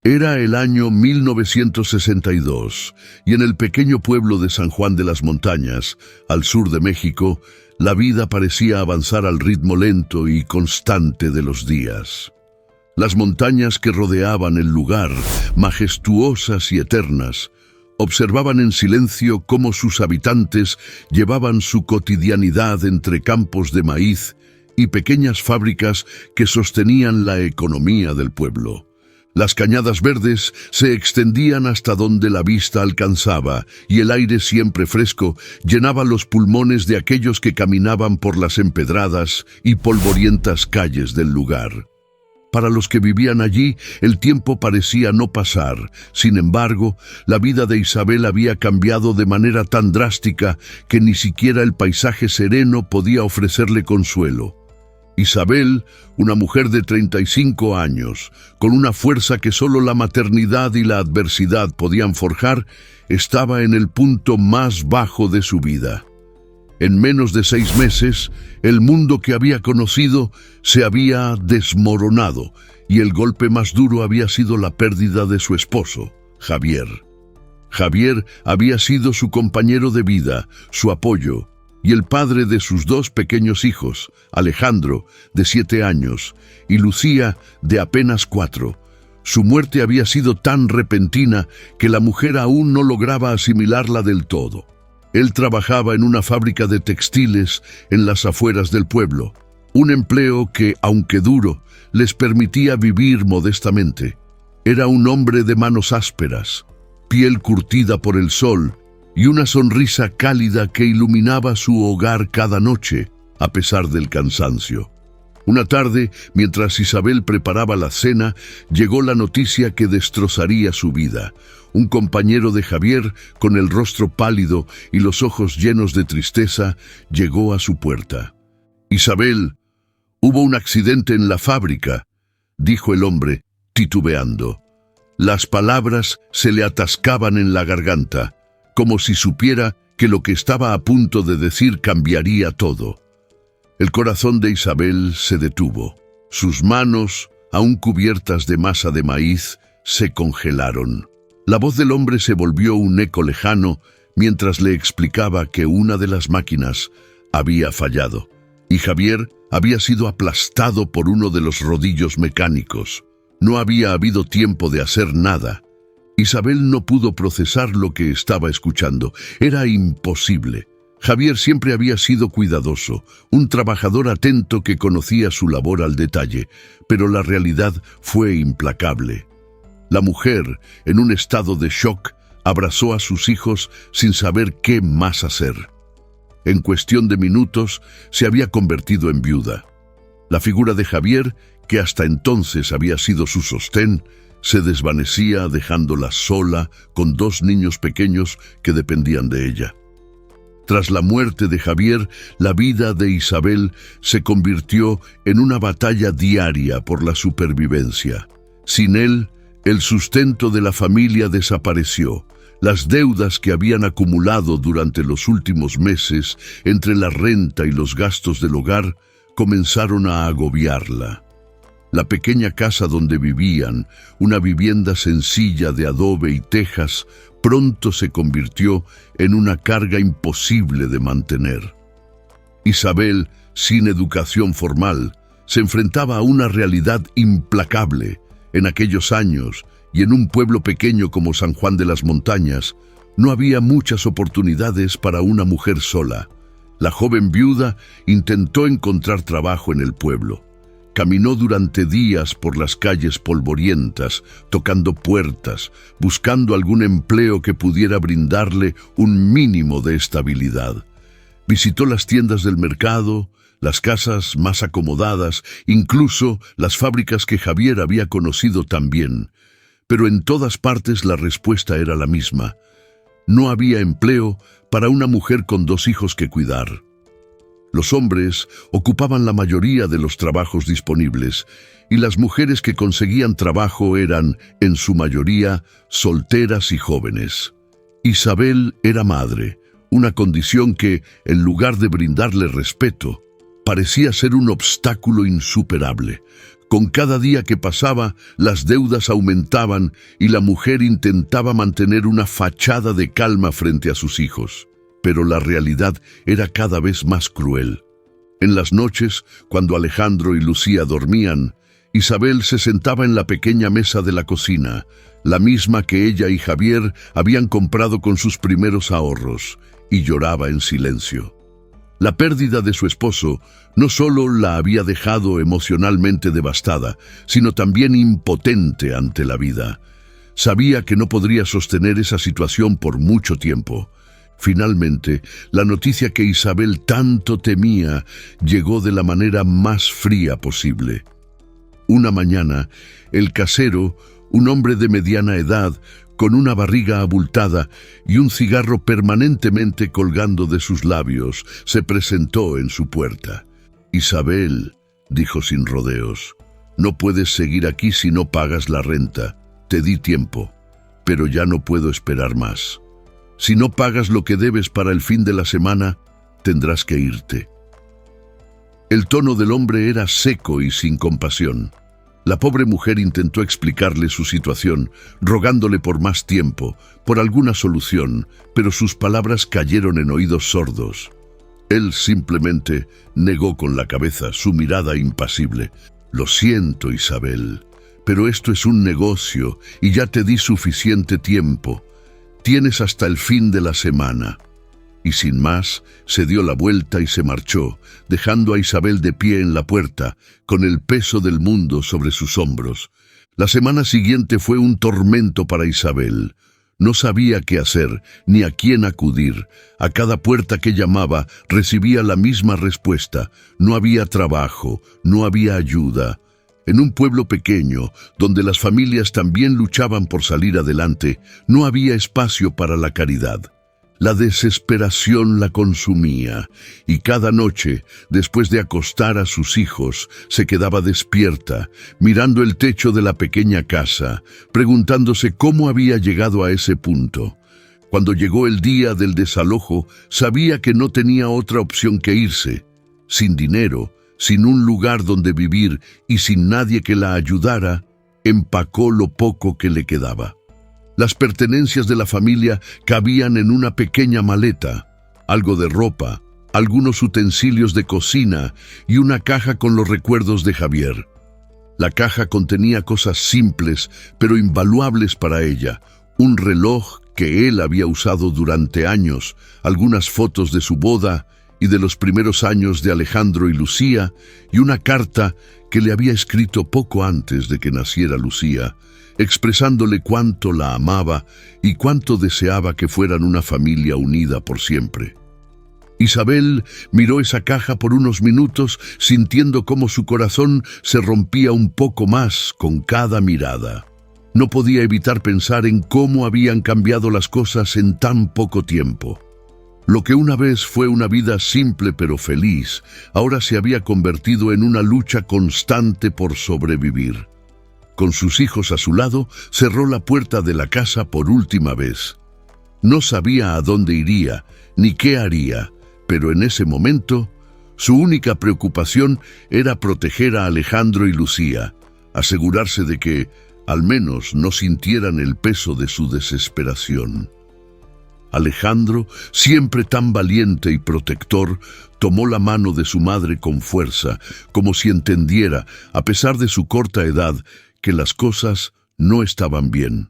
Era el año 1962 y en el pequeño pueblo de San Juan de las Montañas, al sur de México, la vida parecía avanzar al ritmo lento y constante de los días. Las montañas que rodeaban el lugar, majestuosas y eternas, observaban en silencio cómo sus habitantes llevaban su cotidianidad entre campos de maíz y pequeñas fábricas que sostenían la economía del pueblo. Las cañadas verdes se extendían hasta donde la vista alcanzaba y el aire siempre fresco llenaba los pulmones de aquellos que caminaban por las empedradas y polvorientas calles del lugar. Para los que vivían allí, el tiempo parecía no pasar. Sin embargo, la vida de Isabel había cambiado de manera tan drástica que ni siquiera el paisaje sereno podía ofrecerle consuelo. Isabel, una mujer de 35 años, con una fuerza que solo la maternidad y la adversidad podían forjar, estaba en el punto más bajo de su vida. En menos de 6 meses, el mundo que había conocido se había desmoronado y el golpe más duro había sido la pérdida de su esposo, Javier. Javier había sido su compañero de vida, su apoyo, y el padre de sus 2 pequeños hijos, Alejandro, de 7 años, y Lucía, de apenas 4. Su muerte había sido tan repentina que la mujer aún no lograba asimilarla del todo. Él trabajaba en una fábrica de textiles en las afueras del pueblo, un empleo que, aunque duro, les permitía vivir modestamente. Era un hombre de manos ásperas, piel curtida por el sol y una sonrisa cálida que iluminaba su hogar cada noche, a pesar del cansancio. Una tarde, mientras Isabel preparaba la cena, llegó la noticia que destrozaría su vida. Un compañero de Javier, con el rostro pálido y los ojos llenos de tristeza, llegó a su puerta. «Isabel, hubo un accidente en la fábrica», dijo el hombre, titubeando. Las palabras se le atascaban en la garganta, como si supiera que lo que estaba a punto de decir cambiaría todo. El corazón de Isabel se detuvo. Sus manos, aún cubiertas de masa de maíz, se congelaron. La voz del hombre se volvió un eco lejano mientras le explicaba que una de las máquinas había fallado y Javier había sido aplastado por uno de los rodillos mecánicos. No había habido tiempo de hacer nada. Isabel no pudo procesar lo que estaba escuchando. Era imposible. Javier siempre había sido cuidadoso, un trabajador atento que conocía su labor al detalle, pero la realidad fue implacable. La mujer, en un estado de shock, abrazó a sus hijos sin saber qué más hacer. En cuestión de minutos, se había convertido en viuda. La figura de Javier, que hasta entonces había sido su sostén, se desvanecía dejándola sola con 2 niños pequeños que dependían de ella. Tras la muerte de Javier, la vida de Isabel se convirtió en una batalla diaria por la supervivencia. Sin él, el sustento de la familia desapareció. Las deudas que habían acumulado durante los últimos meses entre la renta y los gastos del hogar comenzaron a agobiarla. La pequeña casa donde vivían, una vivienda sencilla de adobe y tejas, pronto se convirtió en una carga imposible de mantener. Isabel, sin educación formal, se enfrentaba a una realidad implacable. En aquellos años, y en un pueblo pequeño como San Juan de las Montañas, no había muchas oportunidades para una mujer sola. La joven viuda intentó encontrar trabajo en el pueblo. Caminó durante días por las calles polvorientas, tocando puertas, buscando algún empleo que pudiera brindarle un mínimo de estabilidad. Visitó las tiendas del mercado, las casas más acomodadas, incluso las fábricas que Javier había conocido tan bien. Pero en todas partes la respuesta era la misma. No había empleo para una mujer con 2 hijos que cuidar. Los hombres ocupaban la mayoría de los trabajos disponibles y las mujeres que conseguían trabajo eran, en su mayoría, solteras y jóvenes. Isabel era madre, una condición que, en lugar de brindarle respeto, parecía ser un obstáculo insuperable. Con cada día que pasaba, las deudas aumentaban y la mujer intentaba mantener una fachada de calma frente a sus hijos. Pero la realidad era cada vez más cruel. En las noches, cuando Alejandro y Lucía dormían, Isabel se sentaba en la pequeña mesa de la cocina, la misma que ella y Javier habían comprado con sus primeros ahorros, y lloraba en silencio. La pérdida de su esposo no solo la había dejado emocionalmente devastada, sino también impotente ante la vida. Sabía que no podría sostener esa situación por mucho tiempo. Finalmente, la noticia que Isabel tanto temía llegó de la manera más fría posible. Una mañana, el casero, un hombre de mediana edad, con una barriga abultada y un cigarro permanentemente colgando de sus labios, se presentó en su puerta. «Isabel», dijo sin rodeos, «no puedes seguir aquí si no pagas la renta. Te di tiempo, pero ya no puedo esperar más. Si no pagas lo que debes para el fin de la semana, tendrás que irte». El tono del hombre era seco y sin compasión. La pobre mujer intentó explicarle su situación, rogándole por más tiempo, por alguna solución, pero sus palabras cayeron en oídos sordos. Él simplemente negó con la cabeza, su mirada impasible. «Lo siento, Isabel, pero esto es un negocio y ya te di suficiente tiempo. Tienes hasta el fin de la semana». Y sin más, se dio la vuelta y se marchó, dejando a Isabel de pie en la puerta, con el peso del mundo sobre sus hombros. La semana siguiente fue un tormento para Isabel. No sabía qué hacer, ni a quién acudir. A cada puerta que llamaba, recibía la misma respuesta. No había trabajo, no había ayuda. En un pueblo pequeño, donde las familias también luchaban por salir adelante, no había espacio para la caridad. La desesperación la consumía, y cada noche, después de acostar a sus hijos, se quedaba despierta, mirando el techo de la pequeña casa, preguntándose cómo había llegado a ese punto. Cuando llegó el día del desalojo, sabía que no tenía otra opción que irse. Sin dinero, sin un lugar donde vivir y sin nadie que la ayudara, empacó lo poco que le quedaba. Las pertenencias de la familia cabían en una pequeña maleta, algo de ropa, algunos utensilios de cocina y una caja con los recuerdos de Javier. La caja contenía cosas simples pero invaluables para ella: un reloj que él había usado durante años, algunas fotos de su boda y de los primeros años de Alejandro y Lucía, y una carta que le había escrito poco antes de que naciera Lucía, expresándole cuánto la amaba y cuánto deseaba que fueran una familia unida por siempre. Isabel miró esa caja por unos minutos, sintiendo cómo su corazón se rompía un poco más con cada mirada. No podía evitar pensar en cómo habían cambiado las cosas en tan poco tiempo. Lo que una vez fue una vida simple pero feliz, ahora se había convertido en una lucha constante por sobrevivir. Con sus hijos a su lado, cerró la puerta de la casa por última vez. No sabía a dónde iría, ni qué haría, pero en ese momento, su única preocupación era proteger a Alejandro y Lucía, asegurarse de que, al menos, no sintieran el peso de su desesperación. Alejandro, siempre tan valiente y protector, tomó la mano de su madre con fuerza, como si entendiera, a pesar de su corta edad, que las cosas no estaban bien.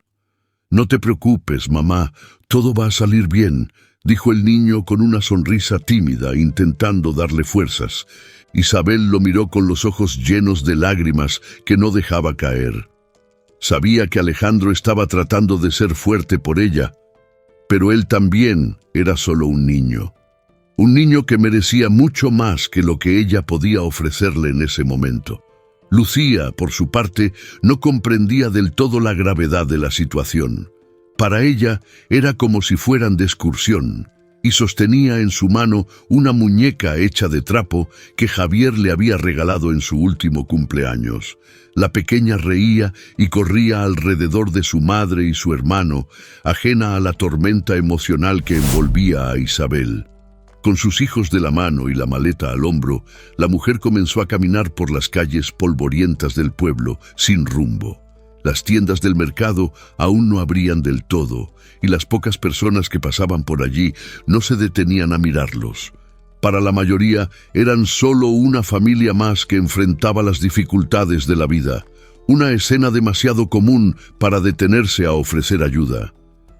«No te preocupes, mamá, todo va a salir bien», dijo el niño con una sonrisa tímida, intentando darle fuerzas. Isabel lo miró con los ojos llenos de lágrimas que no dejaba caer. Sabía que Alejandro estaba tratando de ser fuerte por ella, pero él también era solo un niño que merecía mucho más que lo que ella podía ofrecerle en ese momento. Lucía, por su parte, no comprendía del todo la gravedad de la situación. Para ella era como si fueran de excursión, y sostenía en su mano una muñeca hecha de trapo que Javier le había regalado en su último cumpleaños. La pequeña reía y corría alrededor de su madre y su hermano, ajena a la tormenta emocional que envolvía a Isabel. Con sus hijos de la mano y la maleta al hombro, la mujer comenzó a caminar por las calles polvorientas del pueblo, sin rumbo. Las tiendas del mercado aún no abrían del todo, y las pocas personas que pasaban por allí no se detenían a mirarlos. Para la mayoría eran solo una familia más que enfrentaba las dificultades de la vida, una escena demasiado común para detenerse a ofrecer ayuda.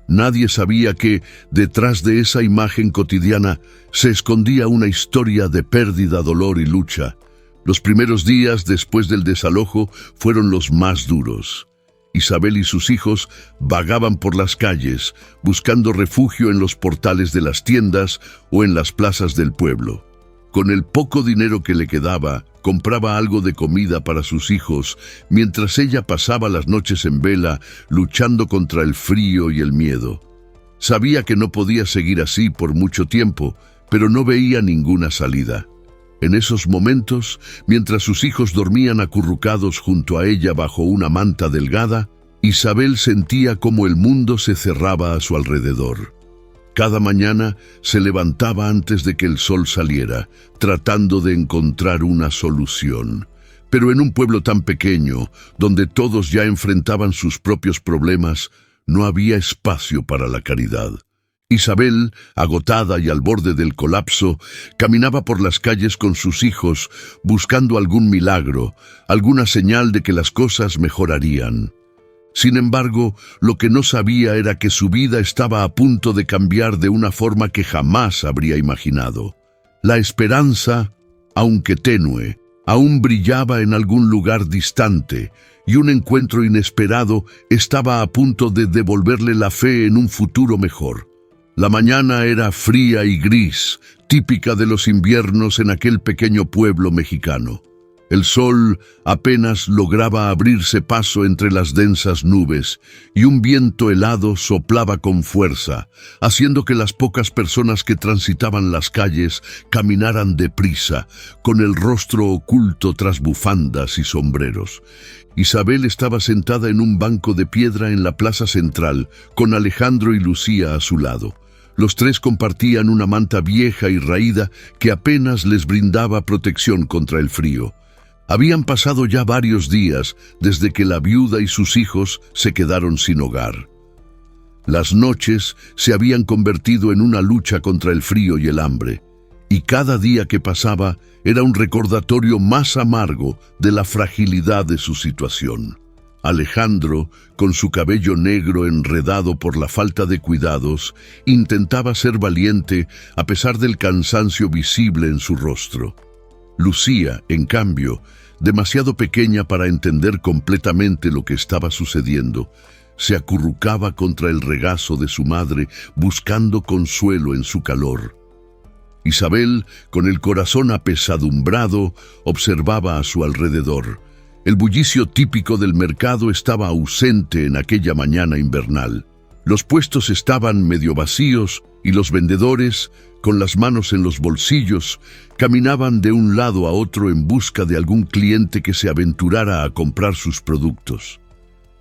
Nadie sabía que, detrás de esa imagen cotidiana, se escondía una historia de pérdida, dolor y lucha. Los primeros días después del desalojo fueron los más duros. Isabel y sus hijos vagaban por las calles, buscando refugio en los portales de las tiendas o en las plazas del pueblo. Con el poco dinero que le quedaba, compraba algo de comida para sus hijos, mientras ella pasaba las noches en vela, luchando contra el frío y el miedo. Sabía que no podía seguir así por mucho tiempo, pero no veía ninguna salida. En esos momentos, mientras sus hijos dormían acurrucados junto a ella bajo una manta delgada, Isabel sentía cómo el mundo se cerraba a su alrededor. Cada mañana se levantaba antes de que el sol saliera, tratando de encontrar una solución. Pero en un pueblo tan pequeño, donde todos ya enfrentaban sus propios problemas, no había espacio para la caridad. Isabel, agotada y al borde del colapso, caminaba por las calles con sus hijos, buscando algún milagro, alguna señal de que las cosas mejorarían. Sin embargo, lo que no sabía era que su vida estaba a punto de cambiar de una forma que jamás habría imaginado. La esperanza, aunque tenue, aún brillaba en algún lugar distante, y un encuentro inesperado estaba a punto de devolverle la fe en un futuro mejor. La mañana era fría y gris, típica de los inviernos en aquel pequeño pueblo mexicano. El sol apenas lograba abrirse paso entre las densas nubes y un viento helado soplaba con fuerza, haciendo que las pocas personas que transitaban las calles caminaran deprisa, con el rostro oculto tras bufandas y sombreros. Isabel estaba sentada en un banco de piedra en la plaza central, con Alejandro y Lucía a su lado. Los tres compartían una manta vieja y raída que apenas les brindaba protección contra el frío. Habían pasado ya varios días desde que la viuda y sus hijos se quedaron sin hogar. Las noches se habían convertido en una lucha contra el frío y el hambre, y cada día que pasaba era un recordatorio más amargo de la fragilidad de su situación. Alejandro, con su cabello negro enredado por la falta de cuidados, intentaba ser valiente a pesar del cansancio visible en su rostro. Lucía, en cambio, demasiado pequeña para entender completamente lo que estaba sucediendo, se acurrucaba contra el regazo de su madre buscando consuelo en su calor. Isabel, con el corazón apesadumbrado, observaba a su alrededor. El bullicio típico del mercado estaba ausente en aquella mañana invernal. Los puestos estaban medio vacíos y los vendedores, con las manos en los bolsillos, caminaban de un lado a otro en busca de algún cliente que se aventurara a comprar sus productos.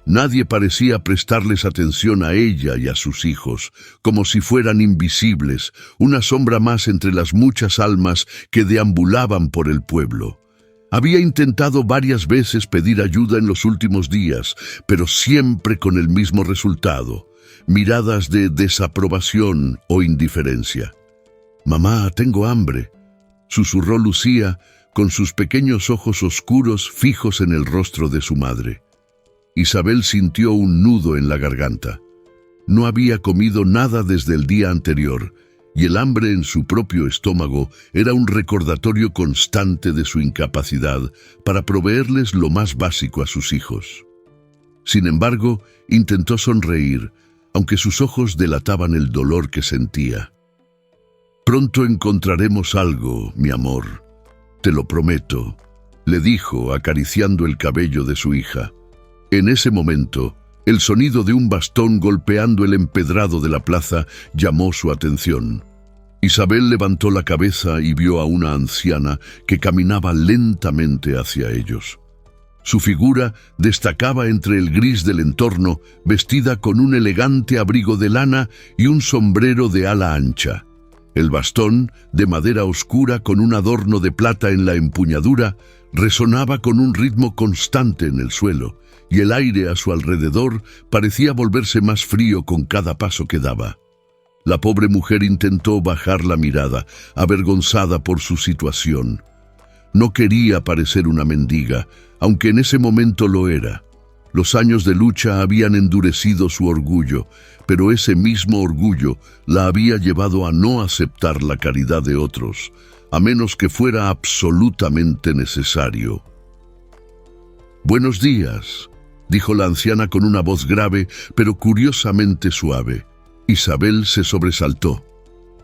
Nadie parecía prestarles atención a ella y a sus hijos, como si fueran invisibles, una sombra más entre las muchas almas que deambulaban por el pueblo. Había intentado varias veces pedir ayuda en los últimos días, pero siempre con el mismo resultado: miradas de desaprobación o indiferencia. «Mamá, tengo hambre», susurró Lucía, con sus pequeños ojos oscuros fijos en el rostro de su madre. Isabel sintió un nudo en la garganta. No había comido nada desde el día anterior, y el hambre en su propio estómago era un recordatorio constante de su incapacidad para proveerles lo más básico a sus hijos. Sin embargo, intentó sonreír, aunque sus ojos delataban el dolor que sentía. «Pronto encontraremos algo, mi amor, te lo prometo», le dijo, acariciando el cabello de su hija. En ese momento, el sonido de un bastón golpeando el empedrado de la plaza llamó su atención. Isabel levantó la cabeza y vio a una anciana que caminaba lentamente hacia ellos. Su figura destacaba entre el gris del entorno, vestida con un elegante abrigo de lana y un sombrero de ala ancha. El bastón, de madera oscura con un adorno de plata en la empuñadura, resonaba con un ritmo constante en el suelo, y el aire a su alrededor parecía volverse más frío con cada paso que daba. La pobre mujer intentó bajar la mirada, avergonzada por su situación. No quería parecer una mendiga, aunque en ese momento lo era. Los años de lucha habían endurecido su orgullo, pero ese mismo orgullo la había llevado a no aceptar la caridad de otros, a menos que fuera absolutamente necesario. «Buenos días», dijo la anciana con una voz grave, pero curiosamente suave. Isabel se sobresaltó.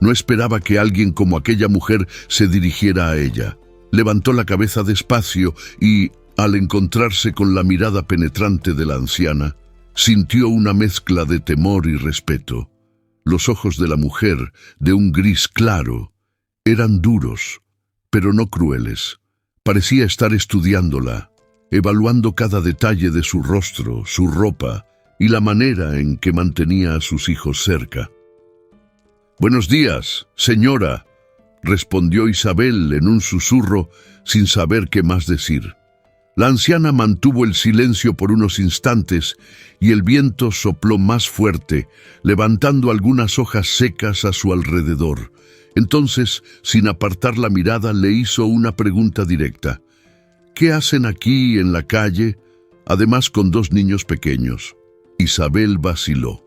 No esperaba que alguien como aquella mujer se dirigiera a ella. Levantó la cabeza despacio y, al encontrarse con la mirada penetrante de la anciana, sintió una mezcla de temor y respeto. Los ojos de la mujer, de un gris claro, eran duros, pero no crueles. Parecía estar estudiándola, evaluando cada detalle de su rostro, su ropa y la manera en que mantenía a sus hijos cerca. «Buenos días, señora», respondió Isabel en un susurro sin saber qué más decir. La anciana mantuvo el silencio por unos instantes y el viento sopló más fuerte, levantando algunas hojas secas a su alrededor. Entonces, sin apartar la mirada, le hizo una pregunta directa. «¿Qué hacen aquí en la calle, además con dos niños pequeños?» Isabel vaciló.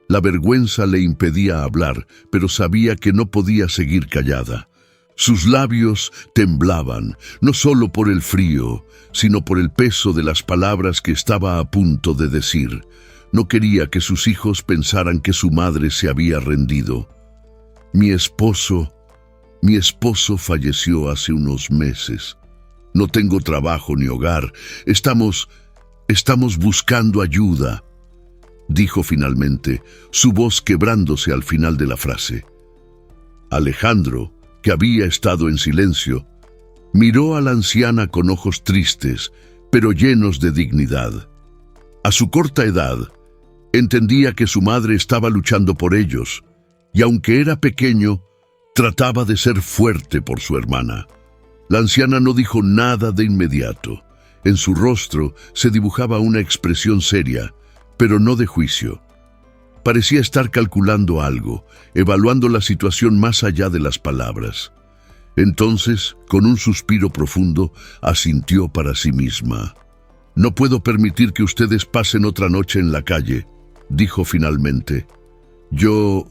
La vergüenza le impedía hablar, pero sabía que no podía seguir callada. Sus labios temblaban, no solo por el frío, sino por el peso de las palabras que estaba a punto de decir. No quería que sus hijos pensaran que su madre se había rendido. Mi esposo falleció hace unos meses. No tengo trabajo ni hogar. Estamos buscando ayuda», dijo finalmente, su voz quebrándose al final de la frase. Alejandro, que había estado en silencio, miró a la anciana con ojos tristes, pero llenos de dignidad. A su corta edad, entendía que su madre estaba luchando por ellos, y aunque era pequeño, trataba de ser fuerte por su hermana. La anciana no dijo nada de inmediato. En su rostro se dibujaba una expresión seria, pero no de juicio. Parecía estar calculando algo, evaluando la situación más allá de las palabras. Entonces, con un suspiro profundo, asintió para sí misma. «No puedo permitir que ustedes pasen otra noche en la calle», dijo finalmente. «Yo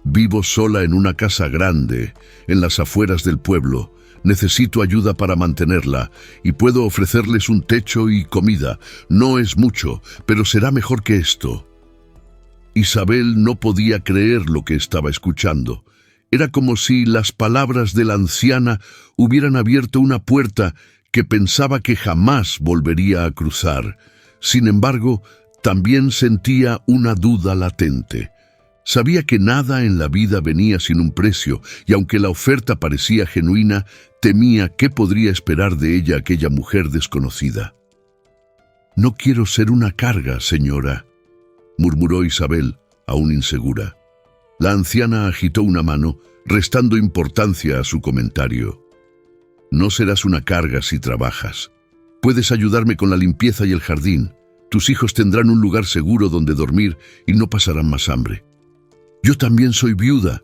vivo sola en una casa grande, en las afueras del pueblo. Necesito ayuda para mantenerla y puedo ofrecerles un techo y comida. No es mucho, pero será mejor que esto». Isabel no podía creer lo que estaba escuchando. Era como si las palabras de la anciana hubieran abierto una puerta que pensaba que jamás volvería a cruzar. Sin embargo, también sentía una duda latente. Sabía que nada en la vida venía sin un precio, y aunque la oferta parecía genuina, temía qué podría esperar de ella aquella mujer desconocida. «No quiero ser una carga, señora», murmuró Isabel, aún insegura. La anciana agitó una mano, restando importancia a su comentario. «No serás una carga si trabajas. Puedes ayudarme con la limpieza y el jardín. Tus hijos tendrán un lugar seguro donde dormir y no pasarán más hambre. Yo también soy viuda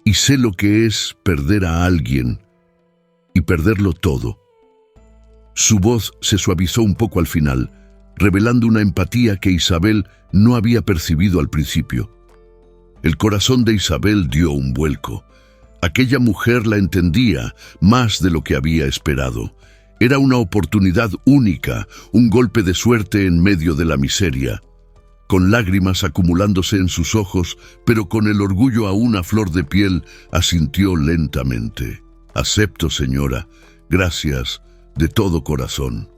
y sé lo que es perder a alguien y perderlo todo». Su voz se suavizó un poco al final, revelando una empatía que Isabel no había percibido al principio. El corazón de Isabel dio un vuelco. Aquella mujer la entendía más de lo que había esperado. Era una oportunidad única, un golpe de suerte en medio de la miseria. Con lágrimas acumulándose en sus ojos, pero con el orgullo aún a flor de piel, asintió lentamente. «Acepto, señora. Gracias, de todo corazón».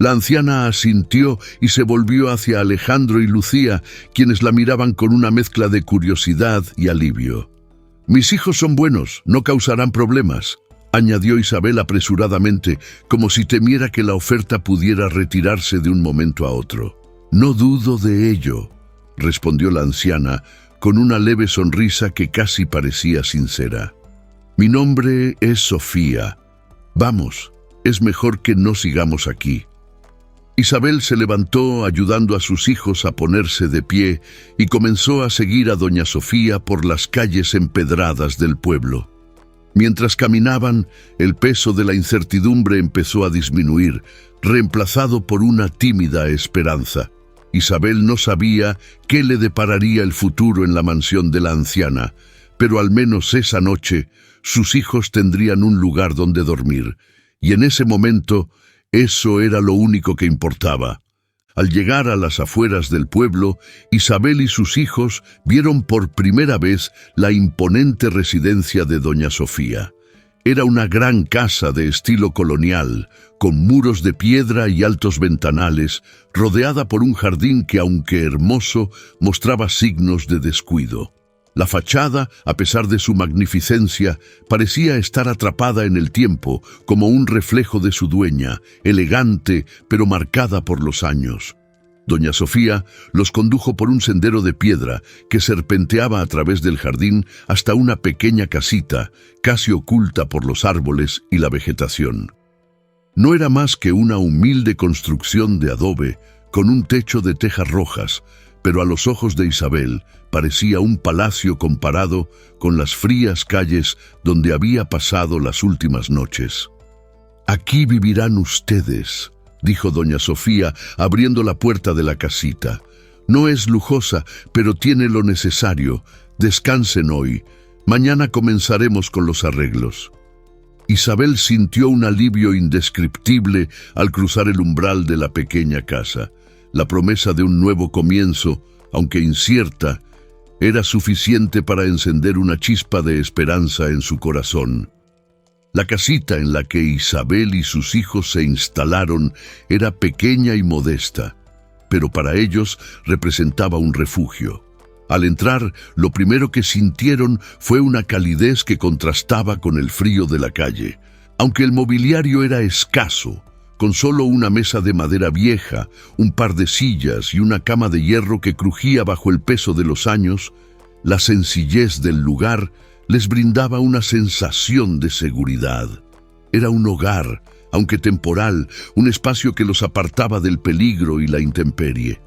La anciana asintió y se volvió hacia Alejandro y Lucía, quienes la miraban con una mezcla de curiosidad y alivio. «Mis hijos son buenos, no causarán problemas», añadió Isabel apresuradamente, como si temiera que la oferta pudiera retirarse de un momento a otro. «No dudo de ello», respondió la anciana, con una leve sonrisa que casi parecía sincera. «Mi nombre es Sofía. Vamos, es mejor que no sigamos aquí». Isabel se levantó ayudando a sus hijos a ponerse de pie y comenzó a seguir a doña Sofía por las calles empedradas del pueblo. Mientras caminaban, el peso de la incertidumbre empezó a disminuir, reemplazado por una tímida esperanza. Isabel no sabía qué le depararía el futuro en la mansión de la anciana, pero al menos esa noche sus hijos tendrían un lugar donde dormir, y en ese momento eso era lo único que importaba. Al llegar a las afueras del pueblo, Isabel y sus hijos vieron por primera vez la imponente residencia de doña Sofía. Era una gran casa de estilo colonial, con muros de piedra y altos ventanales, rodeada por un jardín que, aunque hermoso, mostraba signos de descuido. La fachada, a pesar de su magnificencia, parecía estar atrapada en el tiempo, como un reflejo de su dueña, elegante pero marcada por los años. Doña Sofía los condujo por un sendero de piedra que serpenteaba a través del jardín hasta una pequeña casita, casi oculta por los árboles y la vegetación. No era más que una humilde construcción de adobe, con un techo de tejas rojas, pero a los ojos de Isabel parecía un palacio comparado con las frías calles donde había pasado las últimas noches. «Aquí vivirán ustedes», dijo doña Sofía, abriendo la puerta de la casita. «No es lujosa, pero tiene lo necesario. Descansen hoy. Mañana comenzaremos con los arreglos». Isabel sintió un alivio indescriptible al cruzar el umbral de la pequeña casa. La promesa de un nuevo comienzo, aunque incierta, era suficiente para encender una chispa de esperanza en su corazón. La casita en la que Isabel y sus hijos se instalaron era pequeña y modesta, pero para ellos representaba un refugio. Al entrar, lo primero que sintieron fue una calidez que contrastaba con el frío de la calle. Aunque el mobiliario era escaso, con solo una mesa de madera vieja, un par de sillas y una cama de hierro que crujía bajo el peso de los años, la sencillez del lugar les brindaba una sensación de seguridad. Era un hogar, aunque temporal, un espacio que los apartaba del peligro y la intemperie.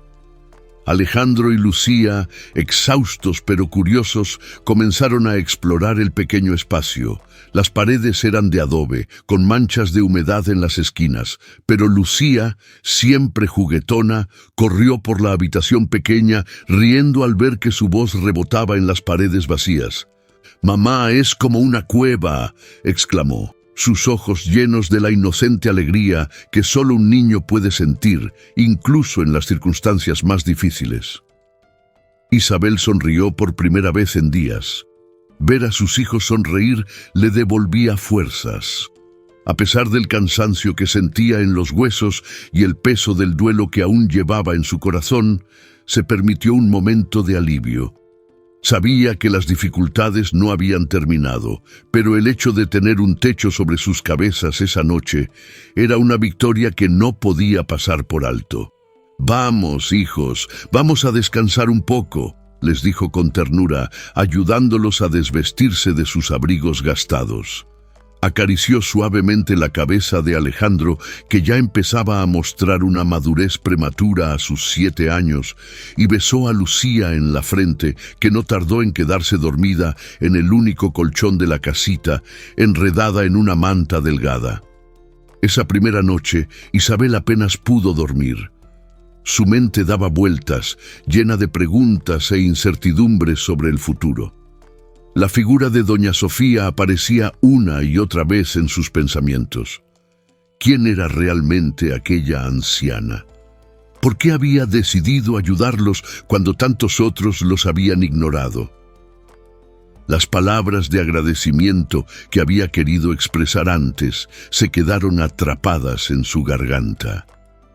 Alejandro y Lucía, exhaustos pero curiosos, comenzaron a explorar el pequeño espacio. Las paredes eran de adobe, con manchas de humedad en las esquinas, pero Lucía, siempre juguetona, corrió por la habitación pequeña, riendo al ver que su voz rebotaba en las paredes vacías. «Mamá, es como una cueva», exclamó, sus ojos llenos de la inocente alegría que solo un niño puede sentir, incluso en las circunstancias más difíciles. Isabel sonrió por primera vez en días. Ver a sus hijos sonreír le devolvía fuerzas. A pesar del cansancio que sentía en los huesos y el peso del duelo que aún llevaba en su corazón, se permitió un momento de alivio. Sabía que las dificultades no habían terminado, pero el hecho de tener un techo sobre sus cabezas esa noche era una victoria que no podía pasar por alto. «Vamos, hijos, vamos a descansar un poco», les dijo con ternura, ayudándolos a desvestirse de sus abrigos gastados. Acarició suavemente la cabeza de Alejandro, que ya empezaba a mostrar una madurez prematura a sus 7 años, y besó a Lucía en la frente, que no tardó en quedarse dormida en el único colchón de la casita, enredada en una manta delgada. Esa primera noche, Isabel apenas pudo dormir. Su mente daba vueltas, llena de preguntas e incertidumbres sobre el futuro. La figura de doña Sofía aparecía una y otra vez en sus pensamientos. ¿Quién era realmente aquella anciana? ¿Por qué había decidido ayudarlos cuando tantos otros los habían ignorado? Las palabras de agradecimiento que había querido expresar antes se quedaron atrapadas en su garganta.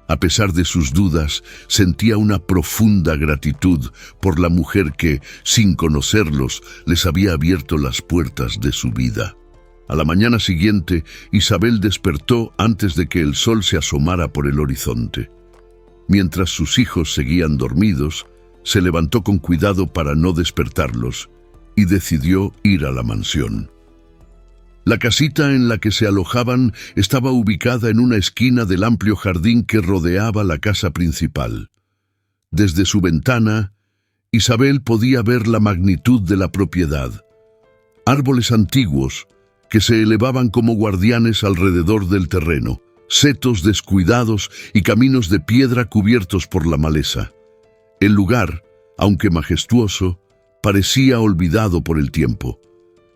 A pesar de sus dudas, sentía una profunda gratitud por la mujer que, sin conocerlos, les había abierto las puertas de su vida. A la mañana siguiente, Isabel despertó antes de que el sol se asomara por el horizonte. Mientras sus hijos seguían dormidos, se levantó con cuidado para no despertarlos y decidió ir a la mansión. La casita en la que se alojaban estaba ubicada en una esquina del amplio jardín que rodeaba la casa principal. Desde su ventana, Isabel podía ver la magnitud de la propiedad. Árboles antiguos que se elevaban como guardianes alrededor del terreno, setos descuidados y caminos de piedra cubiertos por la maleza. El lugar, aunque majestuoso, parecía olvidado por el tiempo.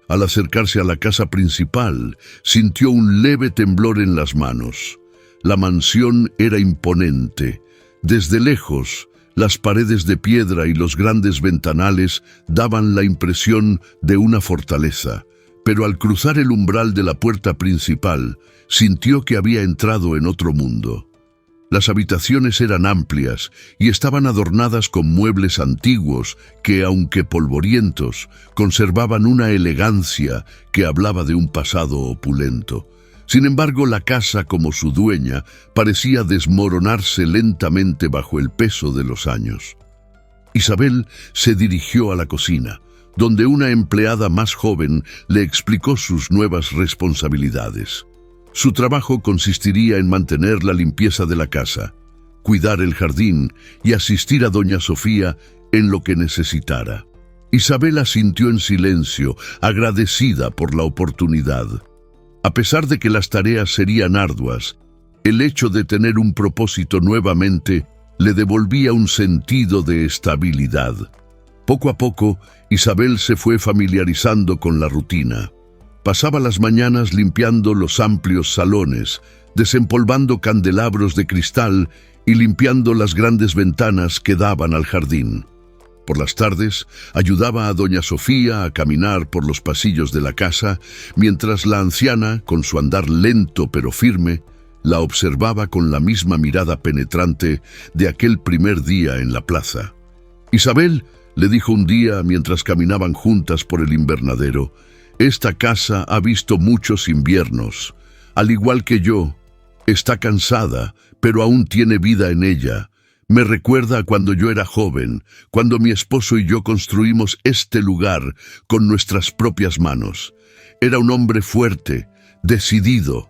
Al acercarse a la casa principal, sintió un leve temblor en las manos. La mansión era imponente. Desde lejos, las paredes de piedra y los grandes ventanales daban la impresión de una fortaleza, pero al cruzar el umbral de la puerta principal, sintió que había entrado en otro mundo. Las habitaciones eran amplias y estaban adornadas con muebles antiguos que, aunque polvorientos, conservaban una elegancia que hablaba de un pasado opulento. Sin embargo, la casa, como su dueña, parecía desmoronarse lentamente bajo el peso de los años. Isabel se dirigió a la cocina, donde una empleada más joven le explicó sus nuevas responsabilidades. Su trabajo consistiría en mantener la limpieza de la casa, cuidar el jardín y asistir a doña Sofía en lo que necesitara. Isabel asintió en silencio, agradecida por la oportunidad. A pesar de que las tareas serían arduas, el hecho de tener un propósito nuevamente le devolvía un sentido de estabilidad. Poco a poco, Isabel se fue familiarizando con la rutina. Pasaba las mañanas limpiando los amplios salones, desempolvando candelabros de cristal y limpiando las grandes ventanas que daban al jardín. Por las tardes, ayudaba a doña Sofía a caminar por los pasillos de la casa, mientras la anciana, con su andar lento pero firme, la observaba con la misma mirada penetrante de aquel primer día en la plaza. Isabel le dijo un día mientras caminaban juntas por el invernadero: «Esta casa ha visto muchos inviernos. Al igual que yo, está cansada, pero aún tiene vida en ella. Me recuerda a cuando yo era joven, cuando mi esposo y yo construimos este lugar con nuestras propias manos. Era un hombre fuerte, decidido,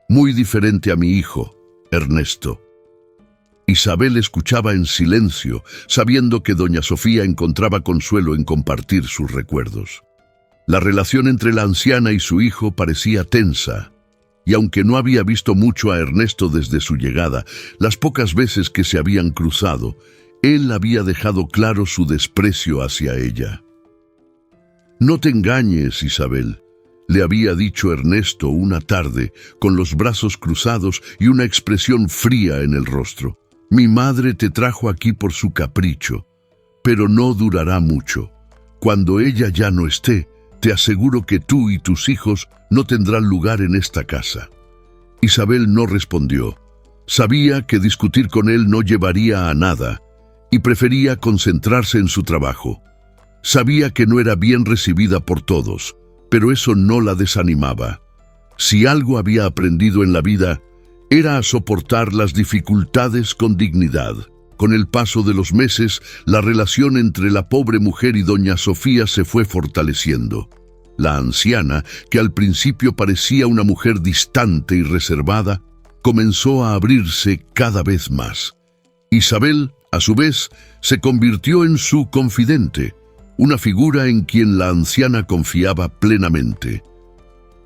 muy diferente a mi hijo, Ernesto». Isabel escuchaba en silencio, sabiendo que doña Sofía encontraba consuelo en compartir sus recuerdos. La relación entre la anciana y su hijo parecía tensa, y aunque no había visto mucho a Ernesto desde su llegada, las pocas veces que se habían cruzado, él había dejado claro su desprecio hacia ella. «No te engañes, Isabel», le había dicho Ernesto una tarde, con los brazos cruzados y una expresión fría en el rostro. «Mi madre te trajo aquí por su capricho, pero no durará mucho. Cuando ella ya no esté, te aseguro que tú y tus hijos no tendrán lugar en esta casa». Isabel no respondió. Sabía que discutir con él no llevaría a nada y prefería concentrarse en su trabajo. Sabía que no era bien recibida por todos, pero eso no la desanimaba. Si algo había aprendido en la vida, era a soportar las dificultades con dignidad. Con el paso de los meses, la relación entre la pobre mujer y doña Sofía se fue fortaleciendo. La anciana, que al principio parecía una mujer distante y reservada, comenzó a abrirse cada vez más. Isabel, a su vez, se convirtió en su confidente, una figura en quien la anciana confiaba plenamente.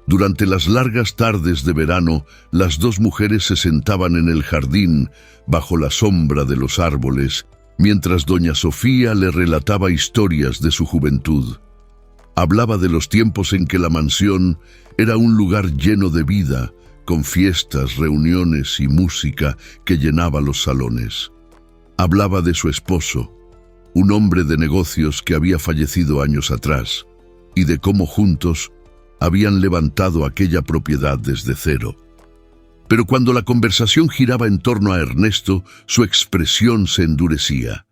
Durante las largas tardes de verano, las dos mujeres se sentaban en el jardín, bajo la sombra de los árboles, mientras doña Sofía le relataba historias de su juventud. Hablaba de los tiempos en que la mansión era un lugar lleno de vida, con fiestas, reuniones y música que llenaba los salones. Hablaba de su esposo, un hombre de negocios que había fallecido años atrás, y de cómo juntos habían levantado aquella propiedad desde cero. Pero cuando la conversación giraba en torno a Ernesto, su expresión se endurecía.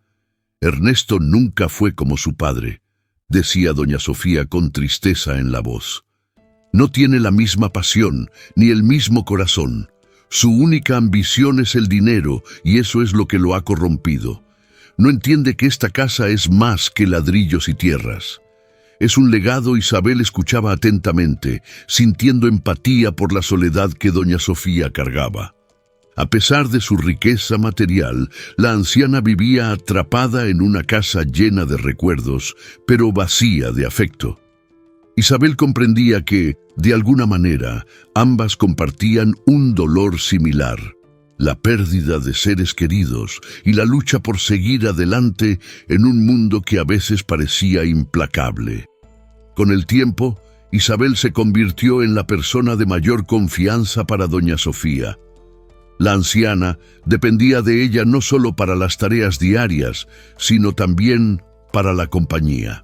«Ernesto nunca fue como su padre», decía doña Sofía con tristeza en la voz. «No tiene la misma pasión, ni el mismo corazón. Su única ambición es el dinero, y eso es lo que lo ha corrompido. no entiende que esta casa es más que ladrillos y tierras. Es un legado. Isabel escuchaba atentamente, sintiendo empatía por la soledad que doña Sofía cargaba. A pesar de su riqueza material, la anciana vivía atrapada en una casa llena de recuerdos, pero vacía de afecto. Isabel comprendía que, de alguna manera, ambas compartían un dolor similar: la pérdida de seres queridos y la lucha por seguir adelante en un mundo que a veces parecía implacable. Con el tiempo, Isabel se convirtió en la persona de mayor confianza para doña Sofía. La anciana dependía de ella no solo para las tareas diarias, sino también para la compañía.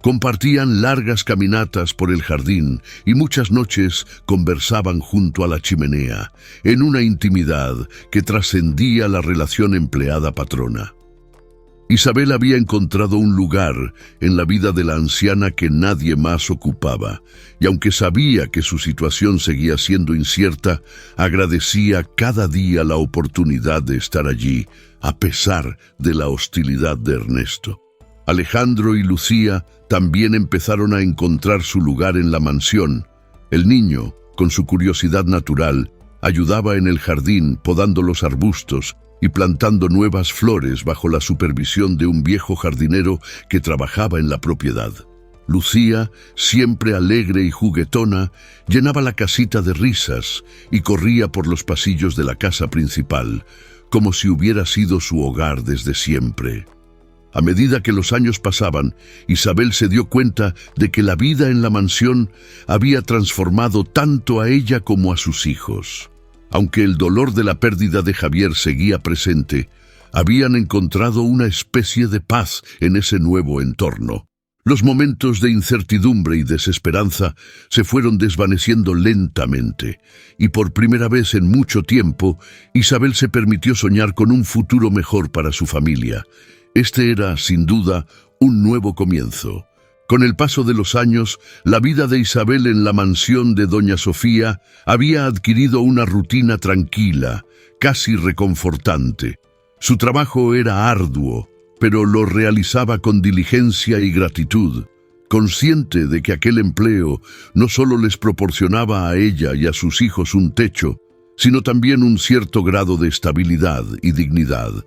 Compartían largas caminatas por el jardín y muchas noches conversaban junto a la chimenea, en una intimidad que trascendía la relación empleada-patrona. Isabel había encontrado un lugar en la vida de la anciana que nadie más ocupaba, y aunque sabía que su situación seguía siendo incierta, agradecía cada día la oportunidad de estar allí, a pesar de la hostilidad de Ernesto. Alejandro y Lucía también empezaron a encontrar su lugar en la mansión. El niño, con su curiosidad natural, ayudaba en el jardín podando los arbustos y plantando nuevas flores bajo la supervisión de un viejo jardinero que trabajaba en la propiedad. Lucía, siempre alegre y juguetona, llenaba la casita de risas y corría por los pasillos de la casa principal, como si hubiera sido su hogar desde siempre. A medida que los años pasaban, Isabel se dio cuenta de que la vida en la mansión había transformado tanto a ella como a sus hijos. Aunque el dolor de la pérdida de Javier seguía presente, habían encontrado una especie de paz en ese nuevo entorno. Los momentos de incertidumbre y desesperanza se fueron desvaneciendo lentamente, y por primera vez en mucho tiempo, Isabel se permitió soñar con un futuro mejor para su familia. Este era, sin duda, un nuevo comienzo. Con el paso de los años, la vida de Isabel en la mansión de doña Sofía había adquirido una rutina tranquila, casi reconfortante. Su trabajo era arduo, pero lo realizaba con diligencia y gratitud, consciente de que aquel empleo no solo les proporcionaba a ella y a sus hijos un techo, sino también un cierto grado de estabilidad y dignidad.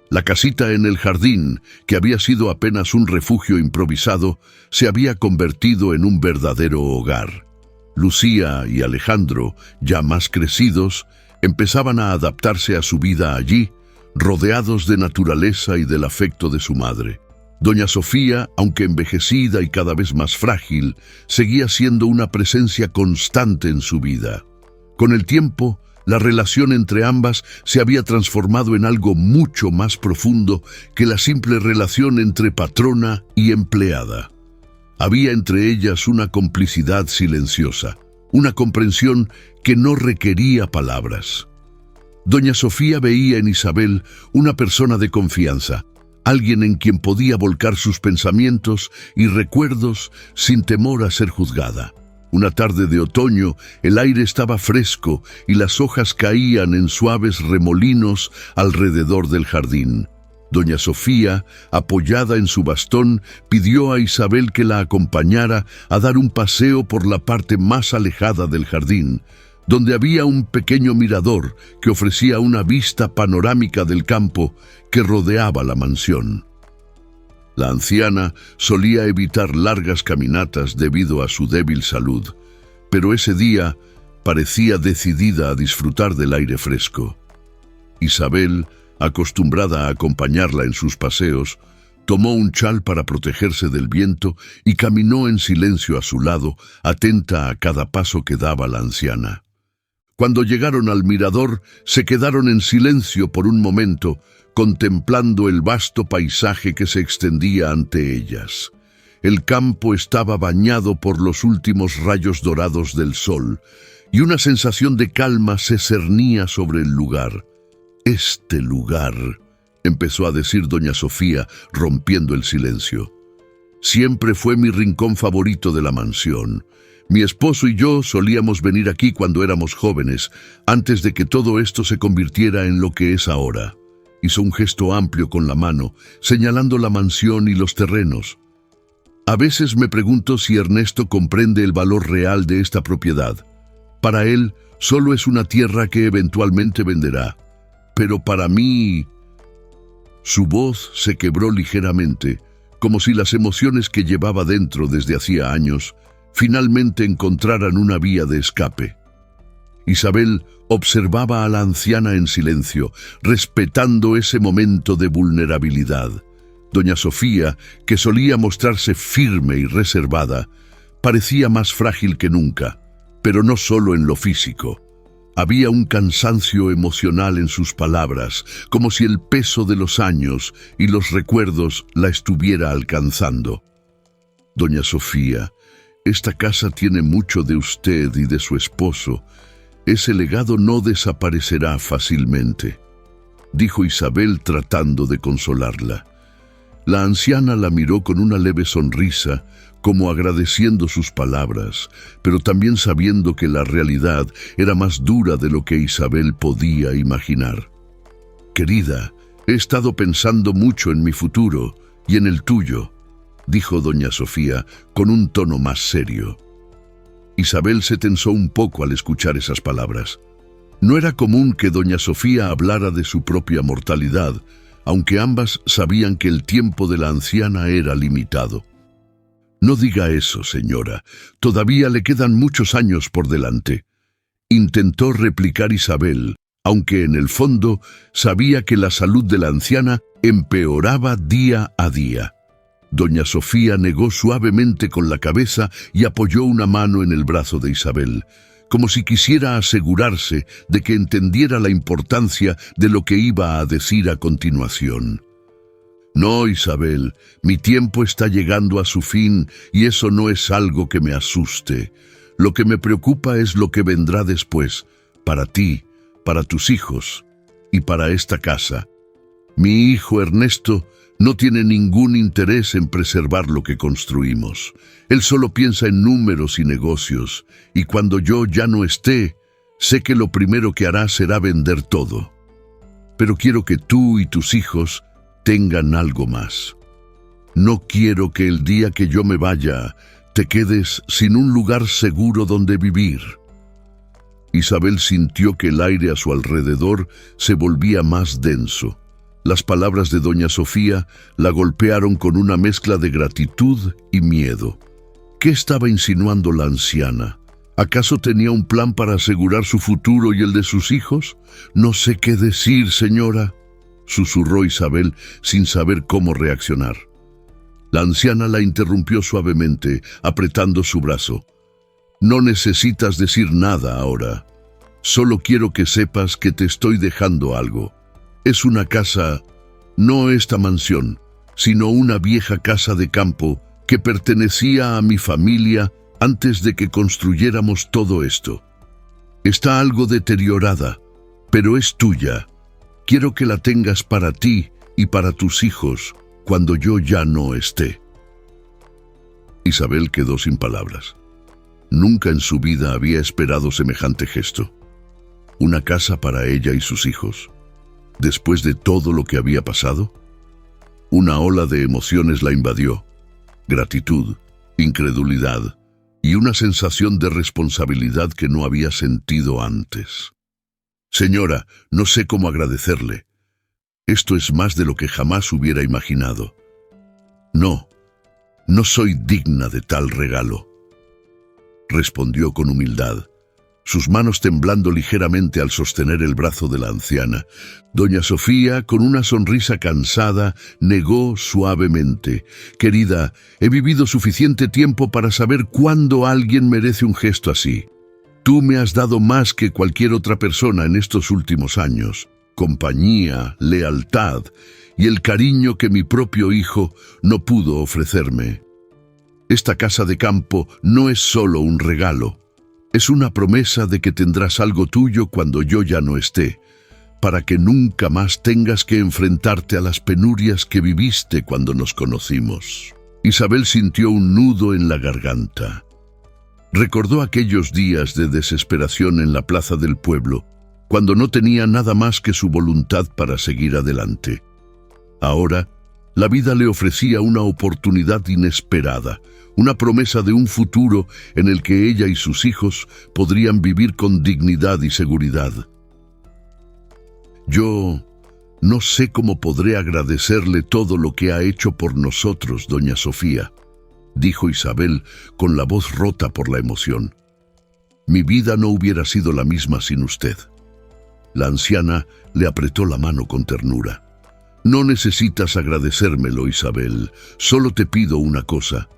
La casita en el jardín, que había sido apenas un refugio improvisado, se había convertido en un verdadero hogar. Lucía y Alejandro, ya más crecidos, empezaban a adaptarse a su vida allí, rodeados de naturaleza y del afecto de su madre. Doña Sofía, aunque envejecida y cada vez más frágil, seguía siendo una presencia constante en su vida. Con el tiempo, la relación entre ambas se había transformado en algo mucho más profundo que la simple relación entre patrona y empleada. Había entre ellas una complicidad silenciosa, una comprensión que no requería palabras. Doña Sofía veía en Isabel una persona de confianza, alguien en quien podía volcar sus pensamientos y recuerdos sin temor a ser juzgada. Una tarde de otoño, el aire estaba fresco y las hojas caían en suaves remolinos alrededor del jardín. Doña Sofía, apoyada en su bastón, pidió a Isabel que la acompañara a dar un paseo por la parte más alejada del jardín, donde había un pequeño mirador que ofrecía una vista panorámica del campo que rodeaba la mansión. La anciana solía evitar largas caminatas debido a su débil salud, pero ese día parecía decidida a disfrutar del aire fresco. Isabel, acostumbrada a acompañarla en sus paseos, tomó un chal para protegerse del viento y caminó en silencio a su lado, atenta a cada paso que daba la anciana. Cuando llegaron al mirador, se quedaron en silencio por un momento, contemplando el vasto paisaje que se extendía ante ellas. El campo estaba bañado por los últimos rayos dorados del sol, y una sensación de calma se cernía sobre el lugar. «Este lugar», empezó a decir doña Sofía, rompiendo el silencio. «Siempre fue mi rincón favorito de la mansión. Mi esposo y yo solíamos venir aquí cuando éramos jóvenes, antes de que todo esto se convirtiera en lo que es ahora». Hizo un gesto amplio con la mano, señalando la mansión y los terrenos. A veces me pregunto si Ernesto comprende el valor real de esta propiedad. Para él, solo es una tierra que eventualmente venderá. Pero para mí... Su voz se quebró ligeramente, como si las emociones que llevaba dentro desde hacía años finalmente encontraran una vía de escape. Isabel observaba a la anciana en silencio, respetando ese momento de vulnerabilidad. Doña Sofía, que solía mostrarse firme y reservada, parecía más frágil que nunca, pero no solo en lo físico. Había un cansancio emocional en sus palabras, como si el peso de los años y los recuerdos la estuviera alcanzando. Doña Sofía, esta casa tiene mucho de usted y de su esposo. Ese legado no desaparecerá fácilmente, dijo Isabel tratando de consolarla. La anciana la miró con una leve sonrisa, como agradeciendo sus palabras, pero también sabiendo que la realidad era más dura de lo que Isabel podía imaginar. Querida, he estado pensando mucho en mi futuro y en el tuyo, dijo doña Sofía con un tono más serio. Isabel se tensó un poco al escuchar esas palabras. No era común que doña Sofía hablara de su propia mortalidad, aunque ambas sabían que el tiempo de la anciana era limitado. No diga eso, señora. Todavía le quedan muchos años por delante. Intentó replicar Isabel, aunque en el fondo sabía que la salud de la anciana empeoraba día a día. Doña Sofía negó suavemente con la cabeza y apoyó una mano en el brazo de Isabel, como si quisiera asegurarse de que entendiera la importancia de lo que iba a decir a continuación. No, Isabel, mi tiempo está llegando a su fin y eso no es algo que me asuste. Lo que me preocupa es lo que vendrá después, para ti, para tus hijos y para esta casa. Mi hijo Ernesto no tiene ningún interés en preservar lo que construimos. Él solo piensa en números y negocios, y cuando yo ya no esté, sé que lo primero que hará será vender todo. Pero quiero que tú y tus hijos tengan algo más. No quiero que el día que yo me vaya, te quedes sin un lugar seguro donde vivir. Isabel sintió que el aire a su alrededor se volvía más denso. Las palabras de doña Sofía la golpearon con una mezcla de gratitud y miedo. ¿Qué estaba insinuando la anciana? ¿Acaso tenía un plan para asegurar su futuro y el de sus hijos? No sé qué decir, señora, susurró Isabel sin saber cómo reaccionar. La anciana la interrumpió suavemente, apretando su brazo. No necesitas decir nada ahora. Solo quiero que sepas que te estoy dejando algo. Es una casa, no esta mansión, sino una vieja casa de campo que pertenecía a mi familia antes de que construyéramos todo esto. Está algo deteriorada, pero es tuya. Quiero que la tengas para ti y para tus hijos cuando yo ya no esté. Isabel quedó sin palabras. Nunca en su vida había esperado semejante gesto. Una casa para ella y sus hijos. Después de todo lo que había pasado, una ola de emociones la invadió. Gratitud, incredulidad y una sensación de responsabilidad que no había sentido antes. Señora, no sé cómo agradecerle. Esto es más de lo que jamás hubiera imaginado. No soy digna de tal regalo, respondió con humildad, sus manos temblando ligeramente al sostener el brazo de la anciana. Doña Sofía, con una sonrisa cansada, negó suavemente. Querida, he vivido suficiente tiempo para saber cuándo alguien merece un gesto así. Tú me has dado más que cualquier otra persona en estos últimos años. Compañía, lealtad y el cariño que mi propio hijo no pudo ofrecerme. Esta casa de campo no es solo un regalo. Es una promesa de que tendrás algo tuyo cuando yo ya no esté, para que nunca más tengas que enfrentarte a las penurias que viviste cuando nos conocimos. Isabel sintió un nudo en la garganta. Recordó aquellos días de desesperación en la plaza del pueblo, cuando no tenía nada más que su voluntad para seguir adelante. Ahora, la vida le ofrecía una oportunidad inesperada, una promesa de un futuro en el que ella y sus hijos podrían vivir con dignidad y seguridad. Yo no sé cómo podré agradecerle todo lo que ha hecho por nosotros, doña Sofía, dijo Isabel con la voz rota por la emoción. Mi vida no hubiera sido la misma sin usted. La anciana le apretó la mano con ternura. No necesitas agradecérmelo, Isabel. Solo te pido una cosa.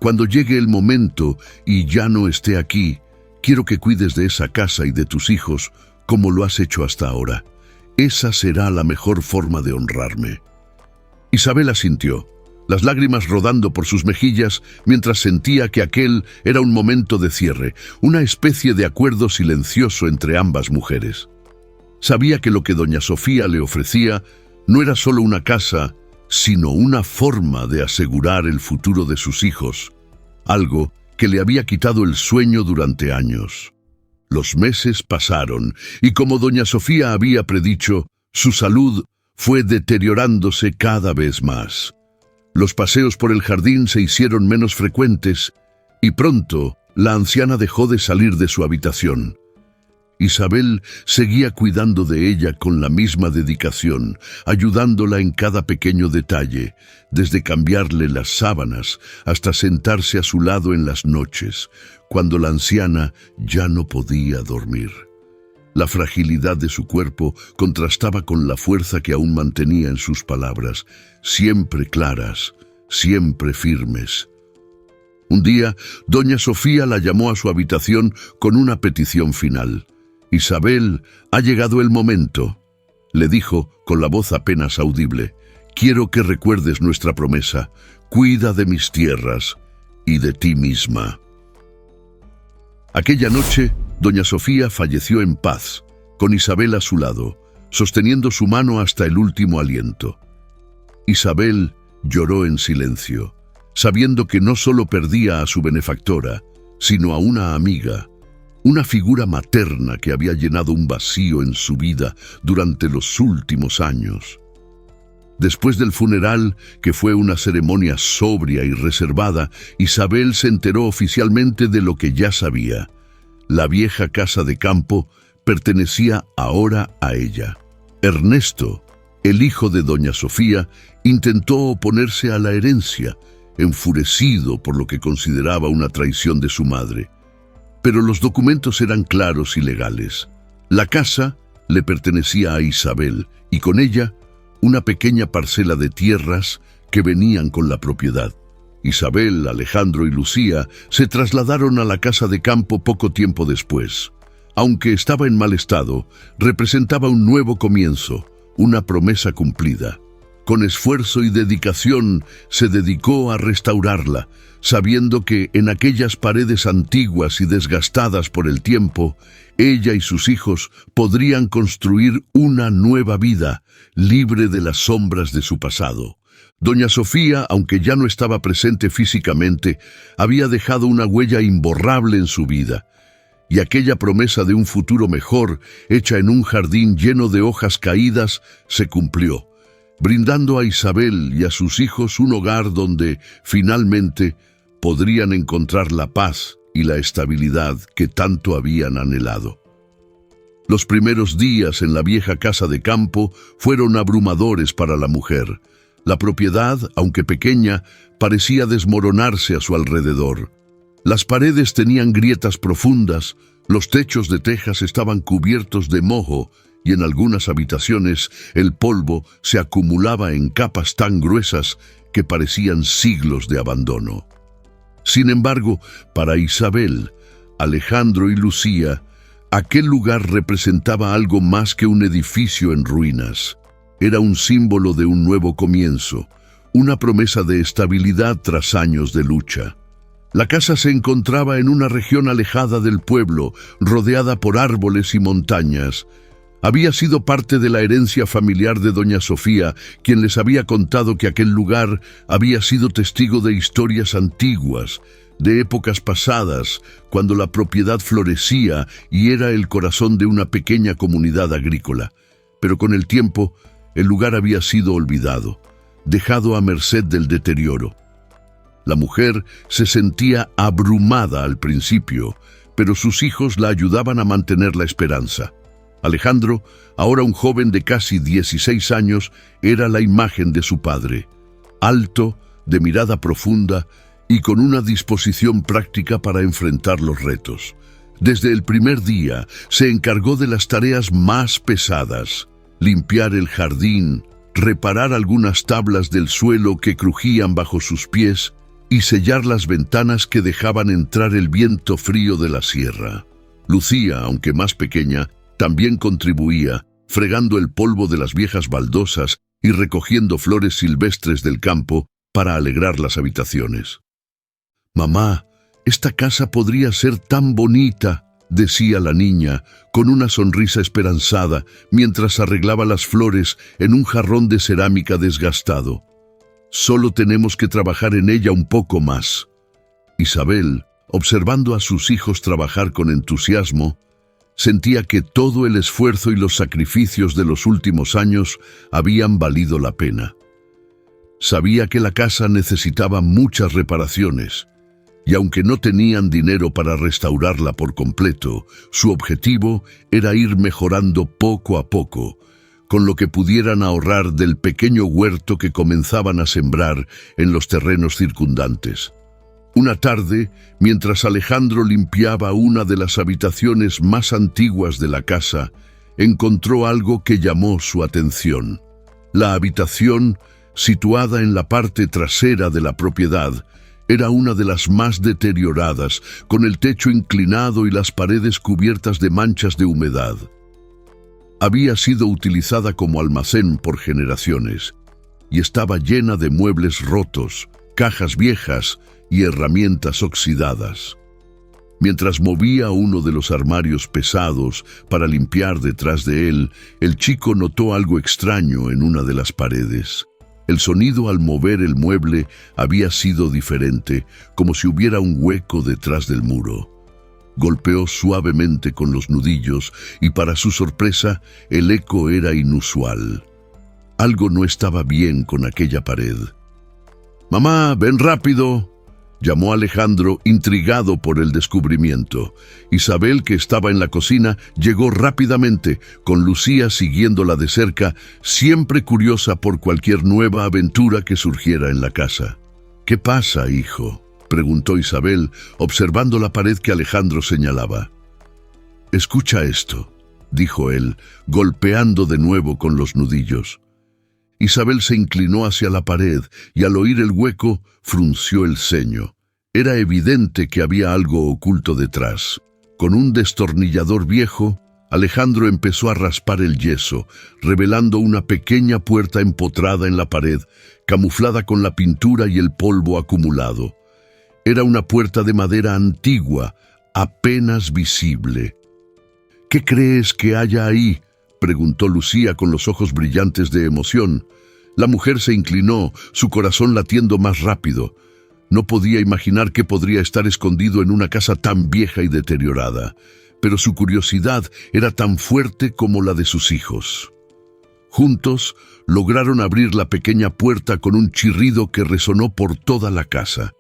Cuando llegue el momento y ya no esté aquí, quiero que cuides de esa casa y de tus hijos como lo has hecho hasta ahora. Esa será la mejor forma de honrarme. Isabel asintió, las lágrimas rodando por sus mejillas mientras sentía que aquel era un momento de cierre, una especie de acuerdo silencioso entre ambas mujeres. Sabía que lo que doña Sofía le ofrecía no era solo una casa, sino una forma de asegurar el futuro de sus hijos, algo que le había quitado el sueño durante años. Los meses pasaron y, como doña Sofía había predicho, su salud fue deteriorándose cada vez más. Los paseos por el jardín se hicieron menos frecuentes y pronto la anciana dejó de salir de su habitación. Isabel seguía cuidando de ella con la misma dedicación, ayudándola en cada pequeño detalle, desde cambiarle las sábanas hasta sentarse a su lado en las noches, cuando la anciana ya no podía dormir. La fragilidad de su cuerpo contrastaba con la fuerza que aún mantenía en sus palabras, siempre claras, siempre firmes. Un día, doña Sofía la llamó a su habitación con una petición final. «Isabel, ha llegado el momento», le dijo con la voz apenas audible. «Quiero que recuerdes nuestra promesa. Cuida de mis tierras y de ti misma». Aquella noche, doña Sofía falleció en paz, con Isabel a su lado, sosteniendo su mano hasta el último aliento. Isabel lloró en silencio, sabiendo que no solo perdía a su benefactora, sino a una amiga, una figura materna que había llenado un vacío en su vida durante los últimos años. Después del funeral, que fue una ceremonia sobria y reservada, Isabel se enteró oficialmente de lo que ya sabía. La vieja casa de campo pertenecía ahora a ella. Ernesto, el hijo de doña Sofía, intentó oponerse a la herencia, enfurecido por lo que consideraba una traición de su madre. Pero los documentos eran claros y legales. La casa le pertenecía a Isabel y con ella una pequeña parcela de tierras que venían con la propiedad. Isabel, Alejandro y Lucía se trasladaron a la casa de campo poco tiempo después. Aunque estaba en mal estado, representaba un nuevo comienzo, una promesa cumplida. Con esfuerzo y dedicación se dedicó a restaurarla, sabiendo que en aquellas paredes antiguas y desgastadas por el tiempo, ella y sus hijos podrían construir una nueva vida, libre de las sombras de su pasado. Doña Sofía, aunque ya no estaba presente físicamente, había dejado una huella imborrable en su vida, y aquella promesa de un futuro mejor, hecha en un jardín lleno de hojas caídas, se cumplió, brindando a Isabel y a sus hijos un hogar donde, finalmente, podrían encontrar la paz y la estabilidad que tanto habían anhelado. Los primeros días en la vieja casa de campo fueron abrumadores para la mujer. La propiedad, aunque pequeña, parecía desmoronarse a su alrededor. Las paredes tenían grietas profundas, los techos de tejas estaban cubiertos de moho y en algunas habitaciones el polvo se acumulaba en capas tan gruesas que parecían siglos de abandono. Sin embargo, para Isabel, Alejandro y Lucía, aquel lugar representaba algo más que un edificio en ruinas. Era un símbolo de un nuevo comienzo, una promesa de estabilidad tras años de lucha. La casa se encontraba en una región alejada del pueblo, rodeada por árboles y montañas. Había sido parte de la herencia familiar de doña Sofía, quien les había contado que aquel lugar había sido testigo de historias antiguas, de épocas pasadas, cuando la propiedad florecía y era el corazón de una pequeña comunidad agrícola. Pero con el tiempo, el lugar había sido olvidado, dejado a merced del deterioro. La mujer se sentía abrumada al principio, pero sus hijos la ayudaban a mantener la esperanza. Alejandro, ahora un joven de casi 16 años, era la imagen de su padre. Alto, de mirada profunda y con una disposición práctica para enfrentar los retos. Desde el primer día se encargó de las tareas más pesadas: limpiar el jardín, reparar algunas tablas del suelo que crujían bajo sus pies y sellar las ventanas que dejaban entrar el viento frío de la sierra. Lucía, aunque más pequeña, también contribuía, fregando el polvo de las viejas baldosas y recogiendo flores silvestres del campo para alegrar las habitaciones. «Mamá, esta casa podría ser tan bonita», decía la niña, con una sonrisa esperanzada, mientras arreglaba las flores en un jarrón de cerámica desgastado. «Solo tenemos que trabajar en ella un poco más». Isabel, observando a sus hijos trabajar con entusiasmo, sentía que todo el esfuerzo y los sacrificios de los últimos años habían valido la pena. Sabía que la casa necesitaba muchas reparaciones, y aunque no tenían dinero para restaurarla por completo, su objetivo era ir mejorando poco a poco, con lo que pudieran ahorrar del pequeño huerto que comenzaban a sembrar en los terrenos circundantes. Una tarde, mientras Alejandro limpiaba una de las habitaciones más antiguas de la casa, encontró algo que llamó su atención. La habitación, situada en la parte trasera de la propiedad, era una de las más deterioradas, con el techo inclinado y las paredes cubiertas de manchas de humedad. Había sido utilizada como almacén por generaciones y estaba llena de muebles rotos, cajas viejas y herramientas oxidadas. Mientras movía uno de los armarios pesados para limpiar detrás de él, el chico notó algo extraño en una de las paredes. El sonido al mover el mueble había sido diferente, como si hubiera un hueco detrás del muro. Golpeó suavemente con los nudillos y, para su sorpresa, el eco era inusual. Algo no estaba bien con aquella pared. «Mamá, ven rápido», llamó Alejandro, intrigado por el descubrimiento. Isabel, que estaba en la cocina, llegó rápidamente, con Lucía siguiéndola de cerca, siempre curiosa por cualquier nueva aventura que surgiera en la casa. «¿Qué pasa, hijo?», preguntó Isabel, observando la pared que Alejandro señalaba. «Escucha esto», dijo él, golpeando de nuevo con los nudillos. Isabel se inclinó hacia la pared y, al oír el hueco, frunció el ceño. Era evidente que había algo oculto detrás. Con un destornillador viejo, Alejandro empezó a raspar el yeso, revelando una pequeña puerta empotrada en la pared, camuflada con la pintura y el polvo acumulado. Era una puerta de madera antigua, apenas visible. «¿Qué crees que haya ahí?», preguntó Lucía con los ojos brillantes de emoción. La mujer se inclinó, su corazón latiendo más rápido. No podía imaginar qué podría estar escondido en una casa tan vieja y deteriorada, pero su curiosidad era tan fuerte como la de sus hijos. Juntos lograron abrir la pequeña puerta con un chirrido que resonó por toda la casa.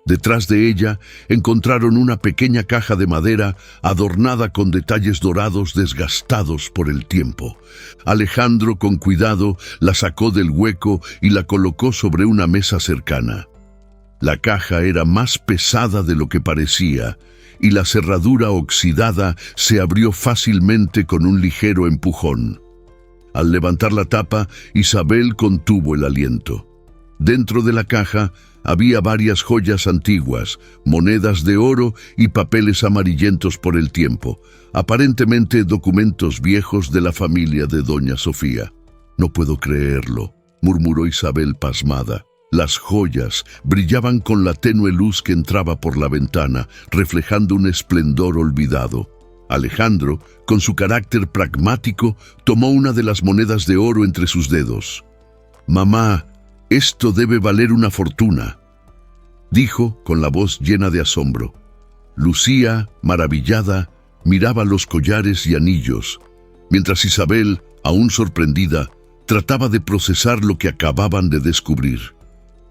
Detrás de ella encontraron una pequeña caja de madera adornada con detalles dorados desgastados por el tiempo. Alejandro, con cuidado, la sacó del hueco y la colocó sobre una mesa cercana. La caja era más pesada de lo que parecía, y la cerradura oxidada se abrió fácilmente con un ligero empujón. Al levantar la tapa, Isabel contuvo el aliento. Dentro de la caja había varias joyas antiguas, monedas de oro y papeles amarillentos por el tiempo, aparentemente documentos viejos de la familia de doña Sofía. «No puedo creerlo», murmuró Isabel pasmada. Las joyas brillaban con la tenue luz que entraba por la ventana, reflejando un esplendor olvidado. Alejandro, con su carácter pragmático, tomó una de las monedas de oro entre sus dedos. «Mamá, esto debe valer una fortuna». dijo con la voz llena de asombro. Lucía, maravillada, miraba los collares y anillos, mientras Isabel, aún sorprendida, trataba de procesar lo que acababan de descubrir.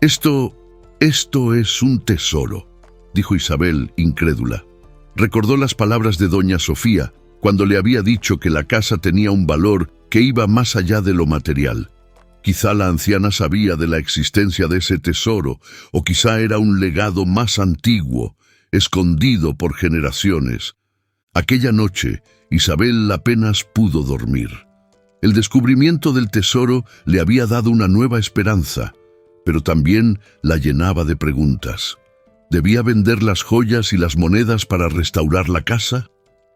Esto es un tesoro, dijo Isabel, incrédula. Recordó las palabras de doña Sofía, cuando le había dicho que la casa tenía un valor que iba más allá de lo material. Quizá la anciana sabía de la existencia de ese tesoro, o quizá era un legado más antiguo, escondido por generaciones. Aquella noche, Isabel apenas pudo dormir. El descubrimiento del tesoro le había dado una nueva esperanza, pero también la llenaba de preguntas. ¿Debía vender las joyas y las monedas para restaurar la casa?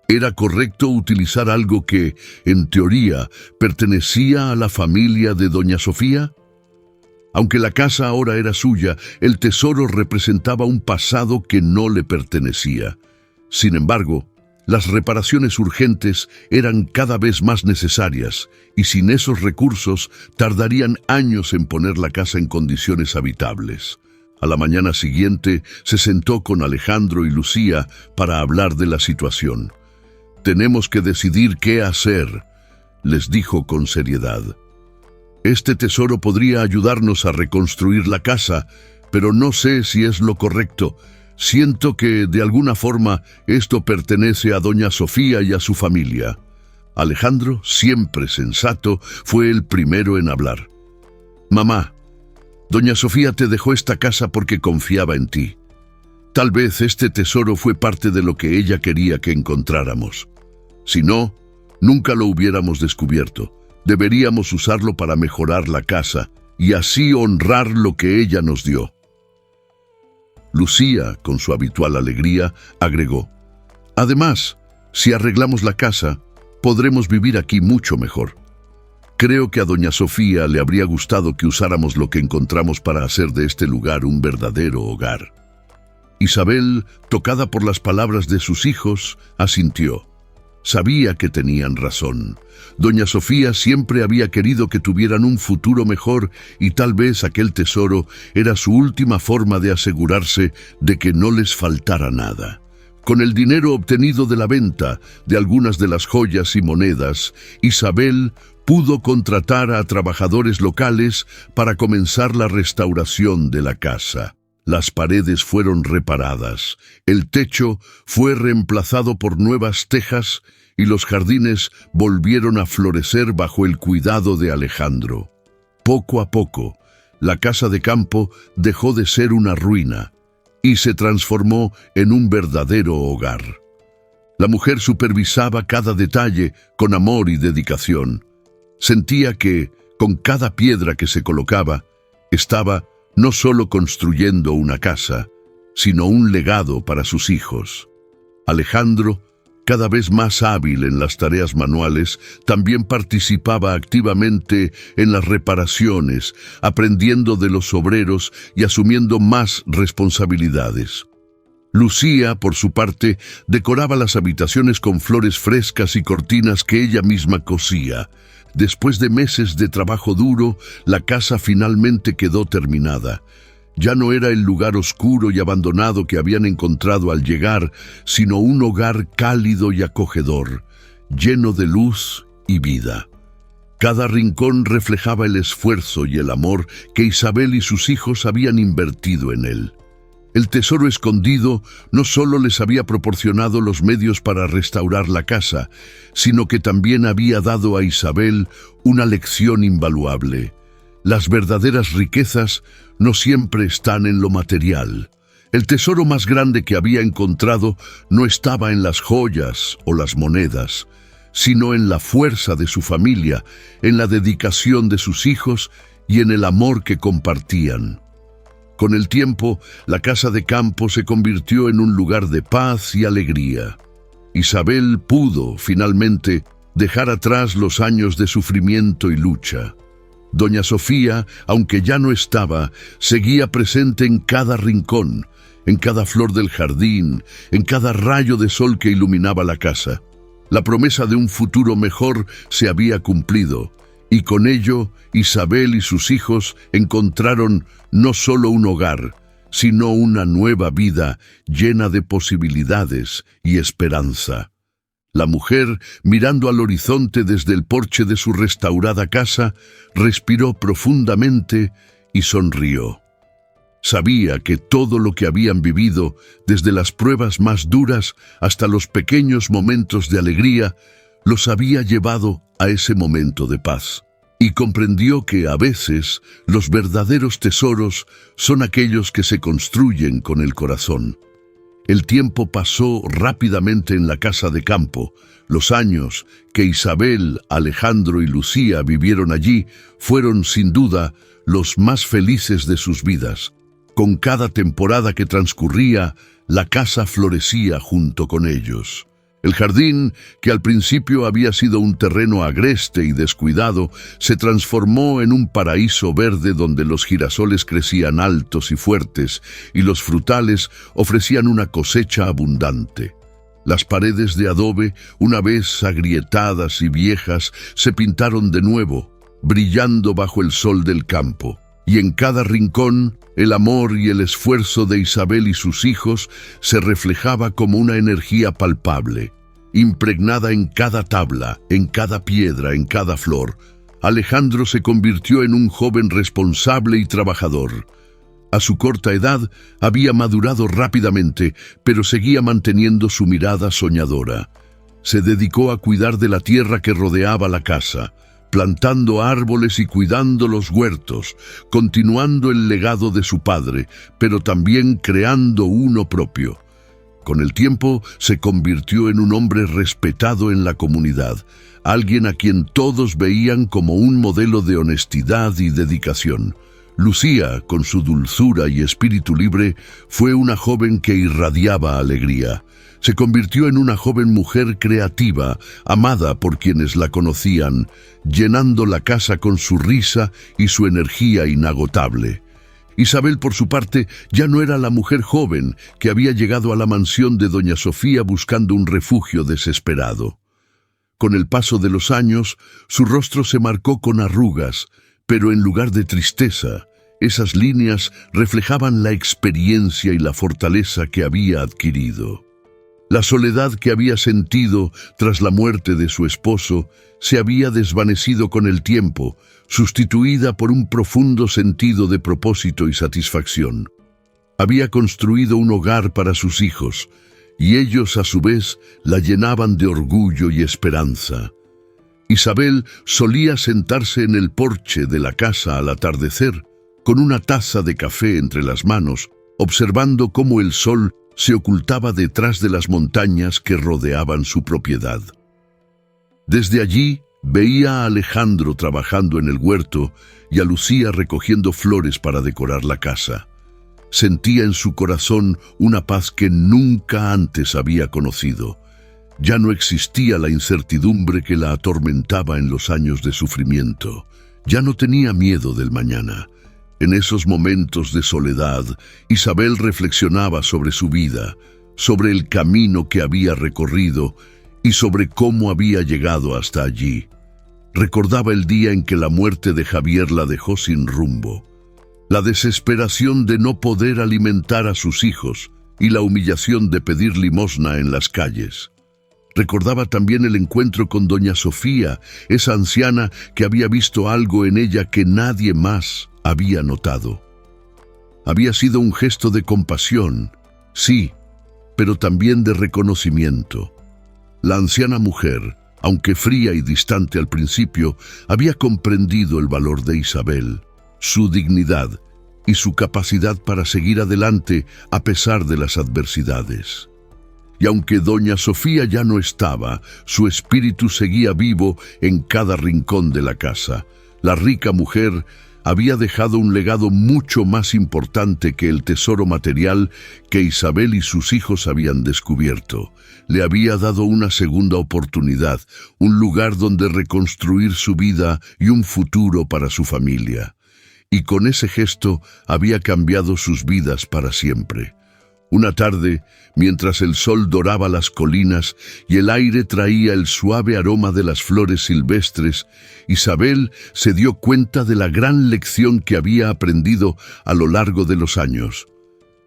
¿Era correcto utilizar algo que, en teoría, pertenecía a la familia de doña Sofía? Aunque la casa ahora era suya, el tesoro representaba un pasado que no le pertenecía. Sin embargo, las reparaciones urgentes eran cada vez más necesarias, y sin esos recursos tardarían años en poner la casa en condiciones habitables. A la mañana siguiente se sentó con Alejandro y Lucía para hablar de la situación. «Tenemos que decidir qué hacer», les dijo con seriedad. «Este tesoro podría ayudarnos a reconstruir la casa, pero no sé si es lo correcto. Siento que, de alguna forma, esto pertenece a doña Sofía y a su familia». Alejandro, siempre sensato, fue el primero en hablar. «Mamá, doña Sofía te dejó esta casa porque confiaba en ti. Tal vez este tesoro fue parte de lo que ella quería que encontráramos. Si no, nunca lo hubiéramos descubierto. Deberíamos usarlo para mejorar la casa y así honrar lo que ella nos dio». Lucía, con su habitual alegría, agregó: «Además, si arreglamos la casa, podremos vivir aquí mucho mejor. Creo que a doña Sofía le habría gustado que usáramos lo que encontramos para hacer de este lugar un verdadero hogar». Isabel, tocada por las palabras de sus hijos, asintió. Sabía que tenían razón. Doña Sofía siempre había querido que tuvieran un futuro mejor y tal vez aquel tesoro era su última forma de asegurarse de que no les faltara nada. Con el dinero obtenido de la venta de algunas de las joyas y monedas, Isabel pudo contratar a trabajadores locales para comenzar la restauración de la casa. Las paredes fueron reparadas, el techo fue reemplazado por nuevas tejas y los jardines volvieron a florecer bajo el cuidado de Alejandro. Poco a poco, la casa de campo dejó de ser una ruina y se transformó en un verdadero hogar. La mujer supervisaba cada detalle con amor y dedicación. Sentía que, con cada piedra que se colocaba, estaba no solo construyendo una casa, sino un legado para sus hijos. Alejandro, cada vez más hábil en las tareas manuales, también participaba activamente en las reparaciones, aprendiendo de los obreros y asumiendo más responsabilidades. Lucía, por su parte, decoraba las habitaciones con flores frescas y cortinas que ella misma cosía. Después de meses de trabajo duro, la casa finalmente quedó terminada. Ya no era el lugar oscuro y abandonado que habían encontrado al llegar, sino un hogar cálido y acogedor, lleno de luz y vida. Cada rincón reflejaba el esfuerzo y el amor que Isabel y sus hijos habían invertido en él. El tesoro escondido no solo les había proporcionado los medios para restaurar la casa, sino que también había dado a Isabel una lección invaluable. Las verdaderas riquezas no siempre están en lo material. El tesoro más grande que había encontrado no estaba en las joyas o las monedas, sino en la fuerza de su familia, en la dedicación de sus hijos y en el amor que compartían. Con el tiempo, la casa de campo se convirtió en un lugar de paz y alegría. Isabel pudo, finalmente, dejar atrás los años de sufrimiento y lucha. Doña Sofía, aunque ya no estaba, seguía presente en cada rincón, en cada flor del jardín, en cada rayo de sol que iluminaba la casa. La promesa de un futuro mejor se había cumplido, y con ello Isabel y sus hijos encontraron no solo un hogar, sino una nueva vida llena de posibilidades y esperanza. La mujer, mirando al horizonte desde el porche de su restaurada casa, respiró profundamente y sonrió. Sabía que todo lo que habían vivido, desde las pruebas más duras hasta los pequeños momentos de alegría, los había llevado a ese momento de paz. Y comprendió que a veces los verdaderos tesoros son aquellos que se construyen con el corazón. El tiempo pasó rápidamente en la casa de campo. Los años que Isabel, Alejandro y Lucía vivieron allí fueron sin duda los más felices de sus vidas. Con cada temporada que transcurría, la casa florecía junto con ellos. El jardín, que al principio había sido un terreno agreste y descuidado, se transformó en un paraíso verde donde los girasoles crecían altos y fuertes y los frutales ofrecían una cosecha abundante. Las paredes de adobe, una vez agrietadas y viejas, se pintaron de nuevo, brillando bajo el sol del campo. Y en cada rincón, el amor y el esfuerzo de Isabel y sus hijos se reflejaba como una energía palpable, impregnada en cada tabla, en cada piedra, en cada flor. Alejandro se convirtió en un joven responsable y trabajador. A su corta edad había madurado rápidamente, pero seguía manteniendo su mirada soñadora. Se dedicó a cuidar de la tierra que rodeaba la casa, plantando árboles y cuidando los huertos, continuando el legado de su padre, pero también creando uno propio. Con el tiempo se convirtió en un hombre respetado en la comunidad, alguien a quien todos veían como un modelo de honestidad y dedicación. Lucía, con su dulzura y espíritu libre, fue una joven que irradiaba alegría. Se convirtió en una joven mujer creativa, amada por quienes la conocían, llenando la casa con su risa y su energía inagotable. Isabel, por su parte, ya no era la mujer joven que había llegado a la mansión de doña Sofía buscando un refugio desesperado. Con el paso de los años, su rostro se marcó con arrugas, pero en lugar de tristeza, esas líneas reflejaban la experiencia y la fortaleza que había adquirido. La soledad que había sentido tras la muerte de su esposo se había desvanecido con el tiempo, sustituida por un profundo sentido de propósito y satisfacción. Había construido un hogar para sus hijos, y ellos a su vez la llenaban de orgullo y esperanza. Isabel solía sentarse en el porche de la casa al atardecer, con una taza de café entre las manos, observando cómo el sol se ocultaba detrás de las montañas que rodeaban su propiedad. Desde allí veía a Alejandro trabajando en el huerto y a Lucía recogiendo flores para decorar la casa. Sentía en su corazón una paz que nunca antes había conocido. Ya no existía la incertidumbre que la atormentaba en los años de sufrimiento. Ya no tenía miedo del mañana. En esos momentos de soledad, Isabel reflexionaba sobre su vida, sobre el camino que había recorrido y sobre cómo había llegado hasta allí. Recordaba el día en que la muerte de Javier la dejó sin rumbo, la desesperación de no poder alimentar a sus hijos y la humillación de pedir limosna en las calles. Recordaba también el encuentro con doña Sofía, esa anciana que había visto algo en ella que nadie más había notado. Había sido un gesto de compasión, sí, pero también de reconocimiento. La anciana mujer, aunque fría y distante al principio, había comprendido el valor de Isabel, su dignidad y su capacidad para seguir adelante a pesar de las adversidades. Y aunque doña Sofía ya no estaba, su espíritu seguía vivo en cada rincón de la casa. La rica mujer había dejado un legado mucho más importante que el tesoro material que Isabel y sus hijos habían descubierto. Le había dado una segunda oportunidad, un lugar donde reconstruir su vida y un futuro para su familia. Y con ese gesto había cambiado sus vidas para siempre. Una tarde, mientras el sol doraba las colinas y el aire traía el suave aroma de las flores silvestres, Isabel se dio cuenta de la gran lección que había aprendido a lo largo de los años.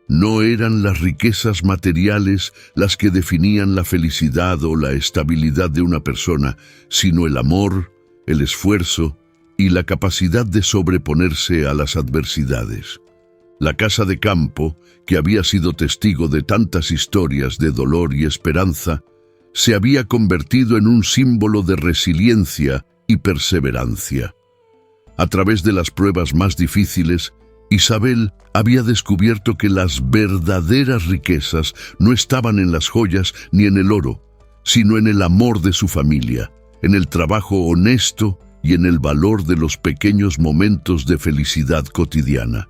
No eran las riquezas materiales las que definían la felicidad o la estabilidad de una persona, sino el amor, el esfuerzo y la capacidad de sobreponerse a las adversidades. La casa de campo, que había sido testigo de tantas historias de dolor y esperanza, se había convertido en un símbolo de resiliencia y perseverancia. A través de las pruebas más difíciles, Isabel había descubierto que las verdaderas riquezas no estaban en las joyas ni en el oro, sino en el amor de su familia, en el trabajo honesto y en el valor de los pequeños momentos de felicidad cotidiana.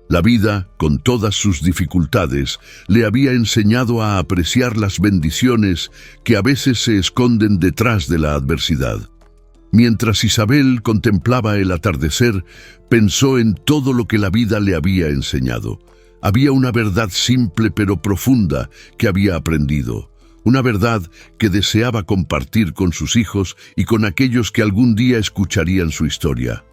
La vida, con todas sus dificultades, le había enseñado a apreciar las bendiciones que a veces se esconden detrás de la adversidad. Mientras Isabel contemplaba el atardecer, pensó en todo lo que la vida le había enseñado. Había una verdad simple pero profunda que había aprendido, una verdad que deseaba compartir con sus hijos y con aquellos que algún día escucharían su historia.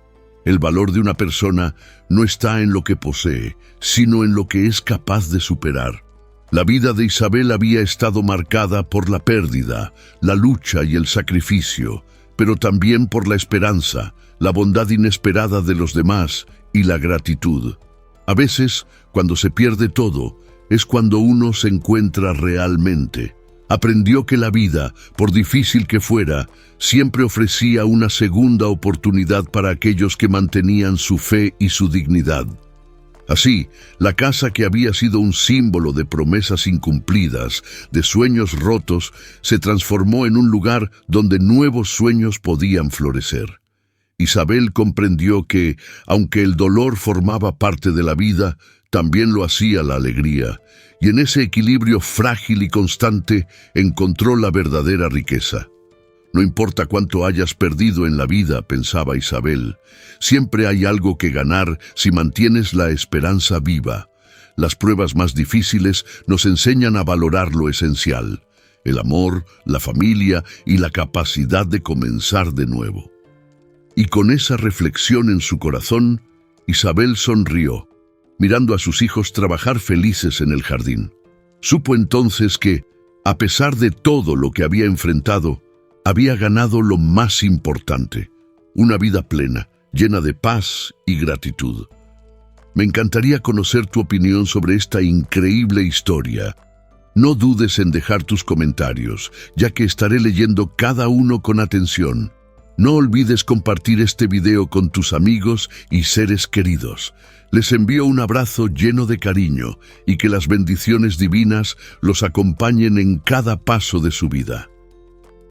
El valor de una persona no está en lo que posee, sino en lo que es capaz de superar. La vida de Isabel había estado marcada por la pérdida, la lucha y el sacrificio, pero también por la esperanza, la bondad inesperada de los demás y la gratitud. A veces, cuando se pierde todo, es cuando uno se encuentra realmente. Aprendió que la vida, por difícil que fuera, siempre ofrecía una segunda oportunidad para aquellos que mantenían su fe y su dignidad. Así, la casa que había sido un símbolo de promesas incumplidas, de sueños rotos, se transformó en un lugar donde nuevos sueños podían florecer. Isabel comprendió que, aunque el dolor formaba parte de la vida, también lo hacía la alegría, y en ese equilibrio frágil y constante encontró la verdadera riqueza. No importa cuánto hayas perdido en la vida, pensaba Isabel, siempre hay algo que ganar si mantienes la esperanza viva. Las pruebas más difíciles nos enseñan a valorar lo esencial, el amor, la familia y la capacidad de comenzar de nuevo. Y con esa reflexión en su corazón, Isabel sonrió, mirando a sus hijos trabajar felices en el jardín. Supo entonces que, a pesar de todo lo que había enfrentado, había ganado lo más importante, una vida plena, llena de paz y gratitud. Me encantaría conocer tu opinión sobre esta increíble historia. No dudes en dejar tus comentarios, ya que estaré leyendo cada uno con atención. No olvides compartir este video con tus amigos y seres queridos. Les envío un abrazo lleno de cariño y que las bendiciones divinas los acompañen en cada paso de su vida.